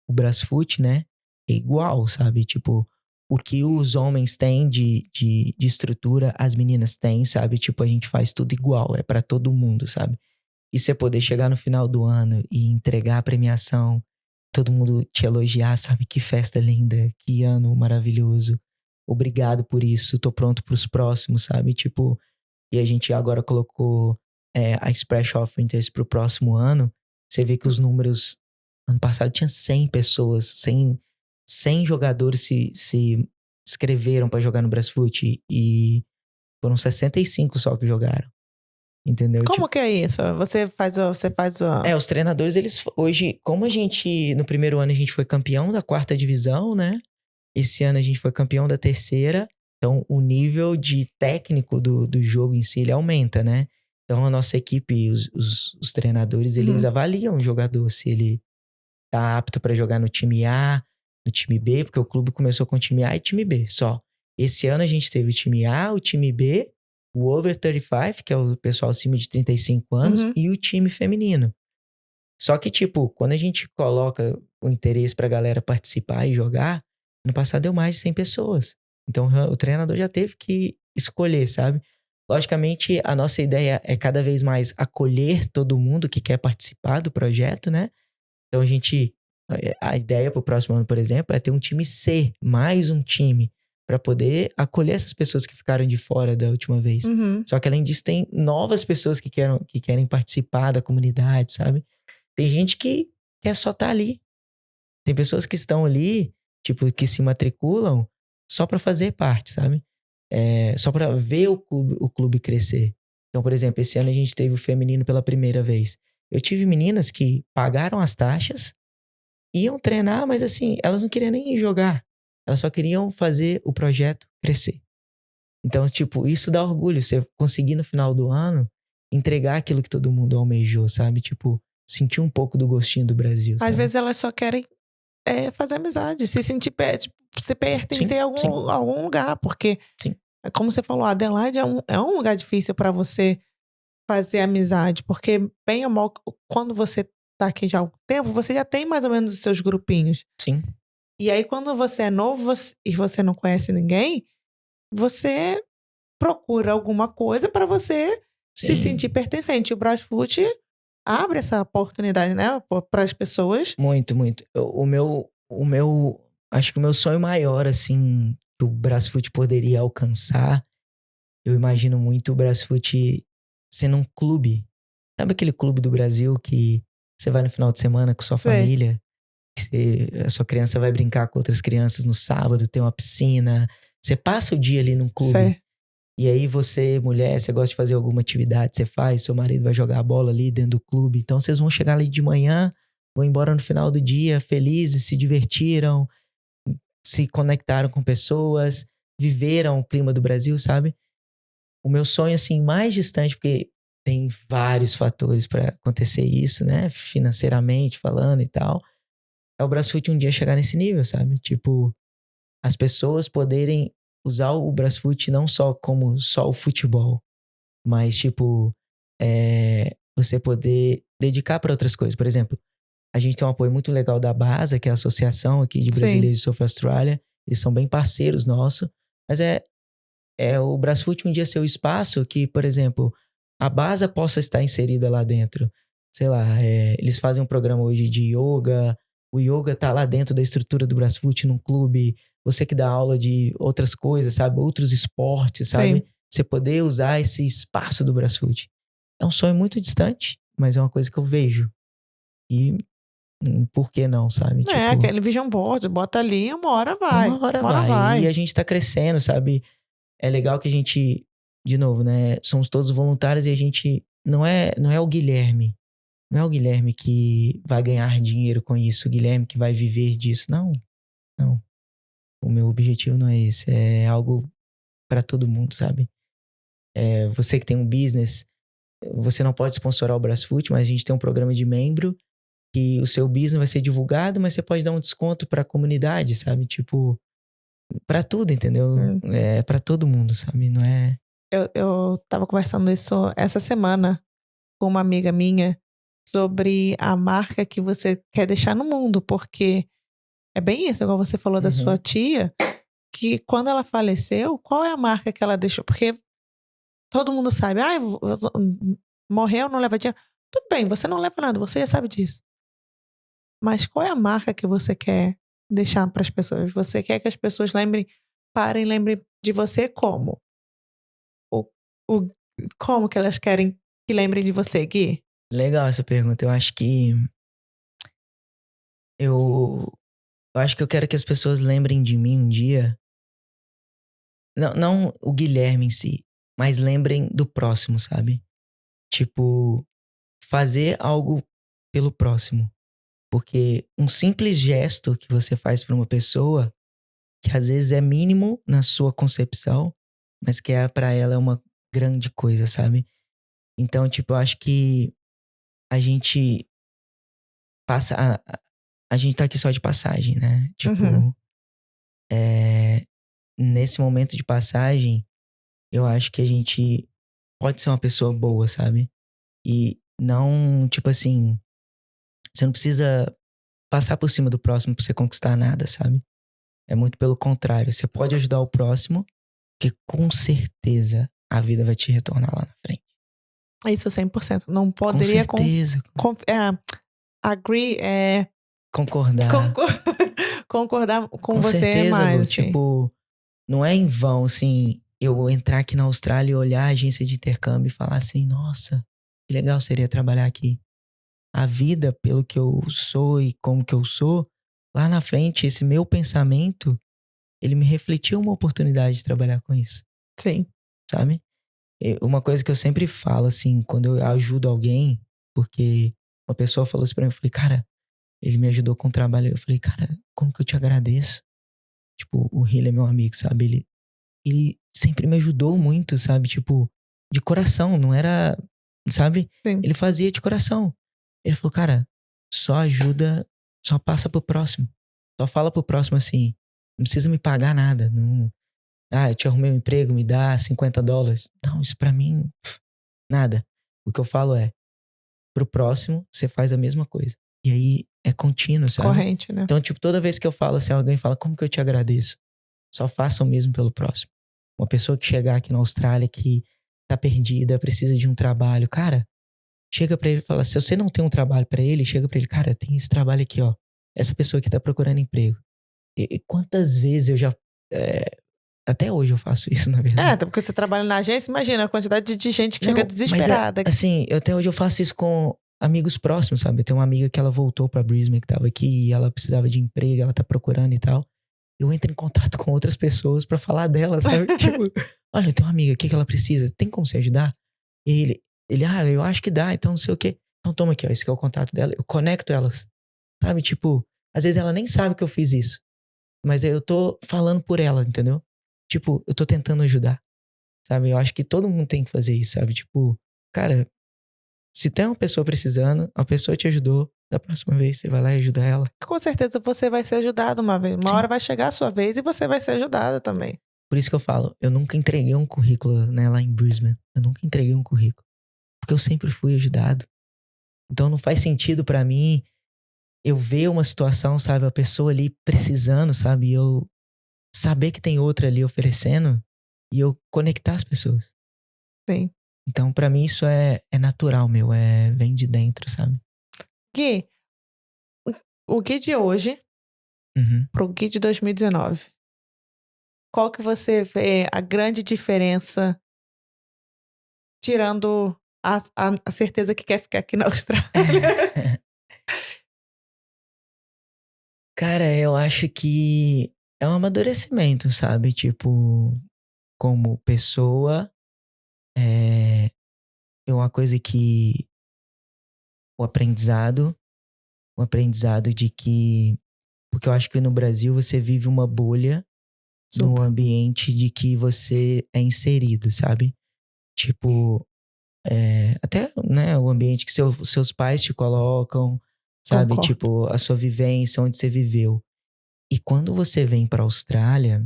o Brasfoot, né, é igual, sabe? Tipo, o que os homens têm de estrutura, as meninas têm, sabe? Tipo, a gente faz tudo igual, é pra todo mundo, sabe? E você poder chegar no final do ano e entregar a premiação, todo mundo te elogiar, sabe? Que festa linda, que ano maravilhoso. Obrigado por isso, tô pronto pros próximos, sabe? Tipo, e a gente agora colocou a Splash of Interest pro próximo ano. Você vê que os números. Ano passado tinha 100 pessoas, 100 jogadores se inscreveram pra jogar no Brasfoot e foram 65 só que jogaram. Entendeu? Como Tipo, que é isso? Você faz. os treinadores, eles hoje, como a gente, no primeiro ano a gente foi campeão da 4ª divisão, né? Esse ano a gente foi campeão da 3ª. Então, o nível de técnico do jogo em si, ele aumenta, né? Então, a nossa equipe, os treinadores, eles Uhum. avaliam o jogador se ele tá apto pra jogar no time A, no time B, porque o clube começou com o time A e time B, só. Esse ano a gente teve o time A, o time B, o Over 35, que é o pessoal acima de 35 anos, Uhum. e o time feminino. Só que, tipo, quando a gente coloca o interesse pra galera participar e jogar, ano passado deu mais de 100 pessoas. Então o treinador já teve que escolher, sabe? Logicamente, a nossa ideia é cada vez mais acolher todo mundo que quer participar do projeto, né? Então a ideia pro próximo ano, por exemplo, é ter um time C, mais um time, pra poder acolher essas pessoas que ficaram de fora da última vez. Uhum. Só que além disso, tem novas pessoas que querem participar da comunidade, sabe? Tem gente que quer só estar ali. Tem pessoas que estão ali, tipo, que se matriculam só pra fazer parte, sabe? Só pra ver o clube crescer. Então, por exemplo, esse ano a gente teve o feminino pela primeira vez. Eu tive meninas que pagaram as taxas iam treinar, mas assim, elas não queriam nem jogar. Elas só queriam fazer o projeto crescer. Então, tipo, isso dá orgulho. Você conseguir no final do ano entregar aquilo que todo mundo almejou, sabe? Tipo, sentir um pouco do gostinho do Brasil, Às sabe? vezes elas só querem fazer amizade, se sentir tipo, se pertencer Sim, a algum lugar, porque, Sim. Como você falou, a Adelaide é um lugar difícil para você fazer amizade, porque bem ou mal, quando você tá aqui já há algum tempo, você já tem mais ou menos os seus grupinhos. Sim. E aí, quando você é novo e você não conhece ninguém, você procura alguma coisa para você se Sim. sentir pertencente. O Brasfoot abre essa oportunidade, né, para as pessoas. Muito, muito. Acho que o meu sonho maior, assim, que o Brasfoot poderia alcançar, eu imagino muito o Brasfoot sendo um clube. Sabe aquele clube do Brasil que você vai no final de semana com sua família? A sua criança vai brincar com outras crianças no sábado, tem uma piscina. Você passa o dia ali num clube. Sei. E aí você, mulher, você gosta de fazer alguma atividade, você faz, seu marido vai jogar a bola ali dentro do clube. Então vocês vão chegar ali de manhã, vão embora no final do dia felizes, se divertiram, se conectaram com pessoas, viveram o clima do Brasil, sabe? O meu sonho, assim, mais distante, porque tem vários fatores pra acontecer isso, né? Financeiramente falando e tal. É o Brasfoot um dia chegar nesse nível, sabe? Tipo, as pessoas poderem usar o Brasfoot não só como só o futebol, mas, tipo, você poder dedicar para outras coisas. Por exemplo, a gente tem um apoio muito legal da BASA, que é a Associação aqui de Brasileiros de Surf Austrália. Eles são bem parceiros nossos. Mas é o Brasfoot um dia ser o espaço que, por exemplo, a BASA possa estar inserida lá dentro. Sei lá, eles fazem um programa hoje de yoga. O yoga tá lá dentro da estrutura do Brasfoot num clube. Você que dá aula de outras coisas, sabe? Outros esportes, sabe? Sim. Você poder usar esse espaço do Brasfoot. É um sonho muito distante, mas é uma coisa que eu vejo. E por que não, sabe? Tipo, Aquele vision board, bota ali, uma hora vai. uma hora Uma hora vai. vai. E a gente tá crescendo, sabe? É legal que a gente, de novo, né? Somos todos voluntários e a gente não é o Guilherme. Não é o Guilherme que vai ganhar dinheiro com isso, o Guilherme que vai viver disso. Não, não. O meu objetivo não é esse. É algo pra todo mundo, sabe? Você que tem um business, você não pode sponsorar o Brasfoot, mas a gente tem um programa de membro que o seu business vai ser divulgado, mas você pode dar um desconto pra comunidade, sabe? Tipo, pra tudo, entendeu? É pra todo mundo, sabe? Não é... Eu tava conversando isso essa semana com uma amiga minha sobre a marca que você quer deixar no mundo, porque é bem isso, igual você falou da sua tia, que quando ela faleceu, qual é a marca que ela deixou? Porque todo mundo sabe, morreu, não leva dinheiro. Tudo bem, você não leva nada, você já sabe disso. Mas qual é a marca que você quer deixar para as pessoas? Você quer que as pessoas lembrem de você como? O, o, como que elas querem que lembrem de você, Gui? Legal essa pergunta. Eu acho que eu acho que eu quero que as pessoas lembrem de mim um dia. Não o Guilherme em si, mas lembrem do próximo, sabe? Tipo, fazer algo pelo próximo. Porque um simples gesto que você faz pra uma pessoa, que às vezes é mínimo na sua concepção, mas que pra ela é uma grande coisa, sabe? Então, tipo, eu acho que a gente passa. A gente tá aqui só de passagem, né? Tipo, nesse momento de passagem, eu acho que a gente pode ser uma pessoa boa, sabe? E não, tipo assim, você não precisa passar por cima do próximo pra você conquistar nada, sabe? É muito pelo contrário. Você pode ajudar o próximo, que com certeza a vida vai te retornar lá na frente. Isso 100%. Não Com poderia certeza. agree, Concordar. concordar com Com você certeza, mais, Lu. assim. Tipo, não é em vão, assim, eu entrar aqui na Austrália e olhar a agência de intercâmbio e falar assim, nossa, que legal seria trabalhar aqui. A vida, pelo que eu sou e como que eu sou, lá na frente, esse meu pensamento, ele me refletiu uma oportunidade de trabalhar com isso, Sim. sabe? Uma coisa que eu sempre falo, assim, quando eu ajudo alguém, porque uma pessoa falou isso pra mim, eu falei, cara, Ele me ajudou com o trabalho. Eu falei, cara, como que eu te agradeço? Tipo, o Hila é meu amigo, sabe? Ele sempre me ajudou muito, sabe? Tipo, de coração, não era, sabe? Sim. Ele fazia de coração. Ele falou, cara, só ajuda, só passa pro próximo. Só fala pro próximo assim, não precisa me pagar nada. Não, eu te arrumei um emprego, me dá $50. Não, isso pra mim, nada. O que eu falo é, pro próximo, você faz a mesma coisa. E aí, é contínuo, sabe? Corrente, né? Então, tipo, toda vez que eu falo assim, alguém fala, como que eu te agradeço? Só faça o mesmo pelo próximo. Uma pessoa que chegar aqui na Austrália, que tá perdida, precisa de um trabalho, cara, chega pra ele e fala, se você não tem um trabalho pra ele, chega pra ele, cara, tem esse trabalho aqui, ó. Essa pessoa que tá procurando emprego. E quantas vezes eu já... até hoje eu faço isso, na verdade. Até porque você trabalha na agência, imagina a quantidade de gente que chega Não, desesperada. mas assim, até hoje eu faço isso com amigos próximos, sabe? Eu tenho uma amiga que ela voltou pra Brisbane, que tava aqui, e ela precisava de emprego, ela tá procurando e tal. Eu entro em contato com outras pessoas pra falar dela, sabe? Tipo, olha, eu tenho uma amiga aqui que ela precisa, tem como você ajudar? E ele, eu acho que dá, então não sei o quê. Então toma aqui, ó, esse aqui é o contato dela. Eu conecto elas, sabe? Tipo, às vezes ela nem sabe que eu fiz isso, mas eu tô falando por ela, entendeu? Tipo, eu tô tentando ajudar, sabe? Eu acho que todo mundo tem que fazer isso, sabe? Tipo, cara, se tem uma pessoa precisando, a pessoa te ajudou, da próxima vez você vai lá e ajuda ela. Com certeza você vai ser ajudado uma vez. Uma Sim. hora vai chegar a sua vez e você vai ser ajudado também. Por isso que eu falo, eu nunca entreguei um currículo, né, lá em Brisbane. Eu nunca entreguei um currículo. Porque eu sempre fui ajudado. Então não faz sentido pra mim eu ver uma situação, sabe, a pessoa ali precisando, sabe, e eu saber que tem outra ali oferecendo e eu conectar as pessoas. Sim. Então pra mim isso é natural, meu, vem de dentro, sabe? Gui, o Gui de hoje Uhum. pro Gui de 2019. Qual que você vê a grande diferença, tirando a certeza que quer ficar aqui na Austrália? Cara, eu acho que é um amadurecimento, sabe? Tipo, como pessoa, é uma coisa que o aprendizado de que, porque eu acho que no Brasil você vive uma bolha no Super. ambiente de que você é inserido, sabe? Tipo, até, né, o ambiente que seus pais te colocam, sabe? Concordo. Tipo, a sua vivência, onde você viveu. E quando você vem pra Austrália,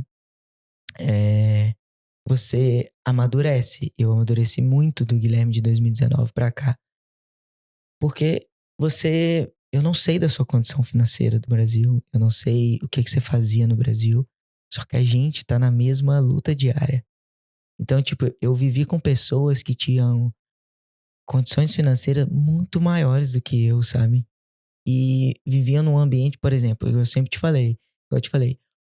você amadurece. Eu amadureci muito do Guilherme de 2019 pra cá. Porque eu não sei da sua condição financeira do Brasil, eu não sei o que você fazia no Brasil, só que a gente tá na mesma luta diária. Então, tipo, eu vivi com pessoas que tinham condições financeiras muito maiores do que eu, sabe? E viviam num ambiente, por exemplo, eu sempre te falei,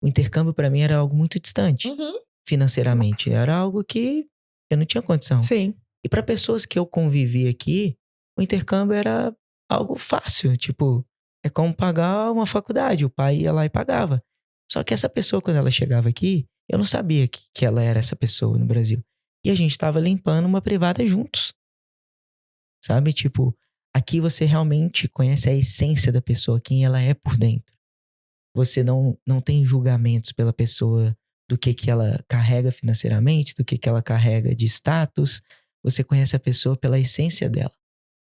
o intercâmbio pra mim era algo muito distante Uhum. financeiramente, era algo que eu não tinha condição. Sim. E para pessoas que eu convivi aqui, o intercâmbio era algo fácil, tipo, é como pagar uma faculdade, o pai ia lá e pagava. Só que essa pessoa, quando ela chegava aqui, eu não sabia que ela era essa pessoa no Brasil. E a gente tava limpando uma privada juntos, sabe? Tipo, aqui você realmente conhece a essência da pessoa, quem ela é por dentro. Você não tem julgamentos pela pessoa do que ela carrega financeiramente, do que ela carrega de status. Você conhece a pessoa pela essência dela.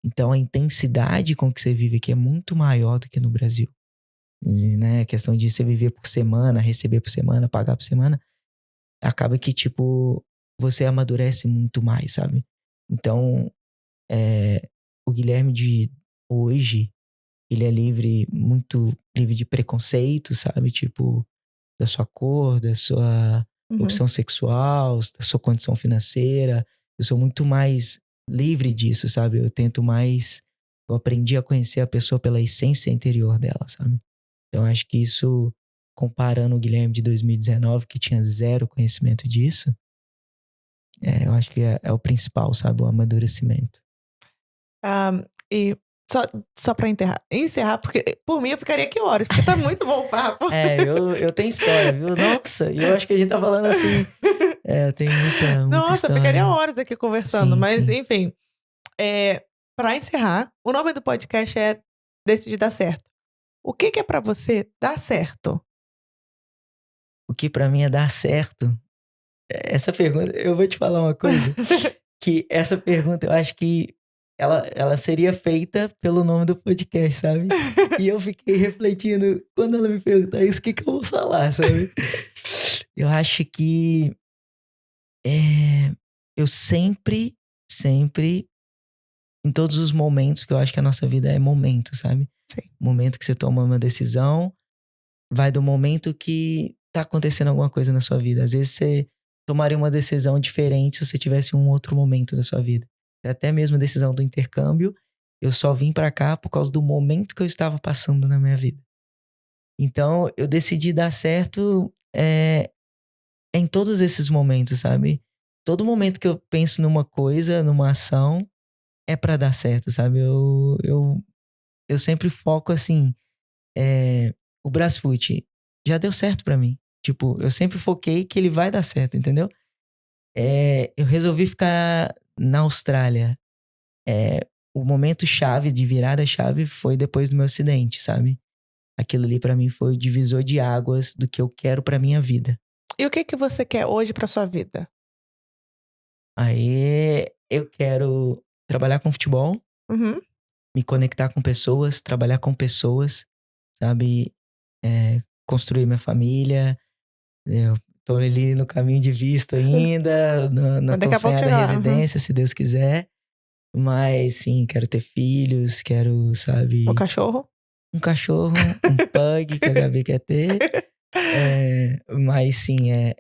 Então a intensidade com que você vive aqui é muito maior do que no Brasil. E, né, a questão de você viver por semana, receber por semana, pagar por semana, acaba que, tipo, você amadurece muito mais, sabe? Então, o Guilherme de hoje, ele é muito livre de preconceito, sabe? Tipo, da sua cor, da sua opção sexual, da sua condição financeira. Eu sou muito mais livre disso, sabe? Eu aprendi a conhecer a pessoa pela essência interior dela, sabe? Então acho que isso, comparando o Guilherme de 2019, que tinha zero conhecimento disso, eu acho que é o principal, sabe? O amadurecimento. E só pra encerrar, porque por mim eu ficaria aqui horas, porque tá muito bom o papo. Eu tenho história, viu? Nossa, e eu acho que a gente tá falando assim. Eu tenho muita Nossa, história. eu ficaria horas aqui conversando, Sim, mas sim. enfim. Pra encerrar, o nome do podcast é Decide Dar Certo. O que é pra você dar certo? O que pra mim é dar certo? Essa pergunta, eu vou te falar uma coisa, que essa pergunta eu acho que ela seria feita pelo nome do podcast, sabe? E eu fiquei refletindo, quando ela me perguntar isso, o que eu vou falar, sabe? Eu acho que eu sempre, em todos os momentos, que eu acho que a nossa vida é momento, sabe? Sim. Momento que você toma uma decisão, vai do momento que tá acontecendo alguma coisa na sua vida. Às vezes você tomaria uma decisão diferente se você tivesse um outro momento da sua vida. Até mesmo a decisão do intercâmbio, eu só vim pra cá por causa do momento que eu estava passando na minha vida. Então, eu decidi dar certo em todos esses momentos, sabe? Todo momento que eu penso numa coisa, numa ação, é pra dar certo, sabe? Eu sempre foco assim, o Brasfoot já deu certo pra mim. Tipo, eu sempre foquei que ele vai dar certo, entendeu? Eu resolvi ficar na Austrália. O momento chave, de virada chave, foi depois do meu acidente, sabe? Aquilo ali pra mim foi o divisor de águas do que eu quero pra minha vida. E o que você quer hoje pra sua vida? Aí eu quero trabalhar com futebol, Uhum. me conectar com pessoas, trabalhar com pessoas, sabe? Construir minha família. Eu tô ali no caminho de visto ainda, na Mas tão daqui a pouco sonhada chega lá. Uhum. residência, se Deus quiser. Mas sim, quero ter filhos, quero, O sabe, cachorro? um cachorro, um pug que a Gabi quer ter. Mas sim,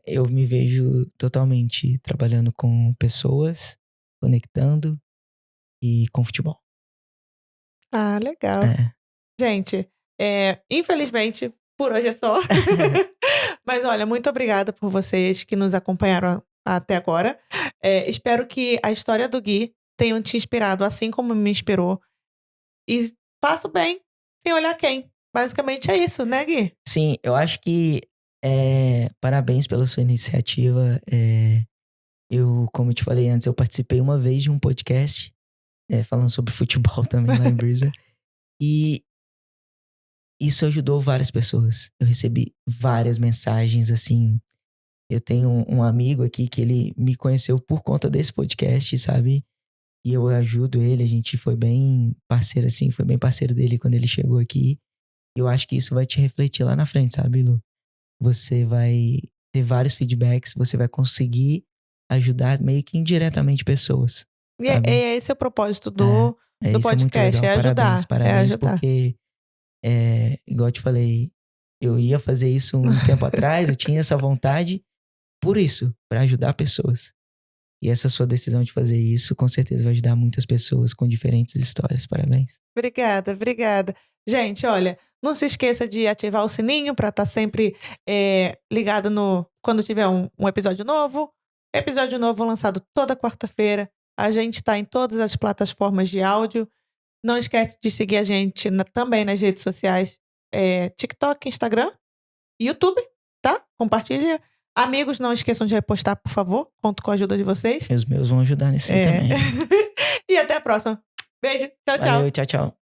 eu me vejo totalmente trabalhando com pessoas, conectando e com futebol. Ah, legal. É. Gente, infelizmente, por hoje é só. Mas olha, muito obrigada por vocês que nos acompanharam até agora. Espero que a história do Gui tenha te inspirado, assim como me inspirou. E faça o bem, sem olhar quem. Basicamente é isso, né, Gui? Sim, eu acho que parabéns pela sua iniciativa. Como eu te falei antes, eu participei uma vez de um podcast falando sobre futebol também lá em Brisbane. E isso ajudou várias pessoas. Eu recebi várias mensagens, assim. Eu tenho um amigo aqui que ele me conheceu por conta desse podcast, sabe? E eu ajudo ele, a gente foi bem parceiro, assim, foi bem parceiro dele quando ele chegou aqui. Eu acho que isso vai te refletir lá na frente, sabe, Lu? Você vai ter vários feedbacks, você vai conseguir ajudar meio que indiretamente pessoas, E sabe? esse é o propósito do Isso é muito podcast, legal. é ajudar. Parabéns, porque, igual eu te falei, eu ia fazer isso um tempo atrás, eu tinha essa vontade por isso, pra ajudar pessoas. E essa sua decisão de fazer isso, com certeza vai ajudar muitas pessoas com diferentes histórias. Parabéns. Obrigada, obrigada. Gente, olha, não se esqueça de ativar o sininho para estar sempre ligado quando tiver um episódio novo. Episódio novo lançado toda quarta-feira. A gente está em todas as plataformas de áudio. Não esquece de seguir a gente também nas redes sociais. TikTok, Instagram, YouTube, tá? Compartilha. Amigos, não esqueçam de repostar, por favor. Conto com a ajuda de vocês. Os meus vão ajudar nisso aí também. E até a próxima. Beijo. Tchau, tchau. Valeu, tchau, tchau.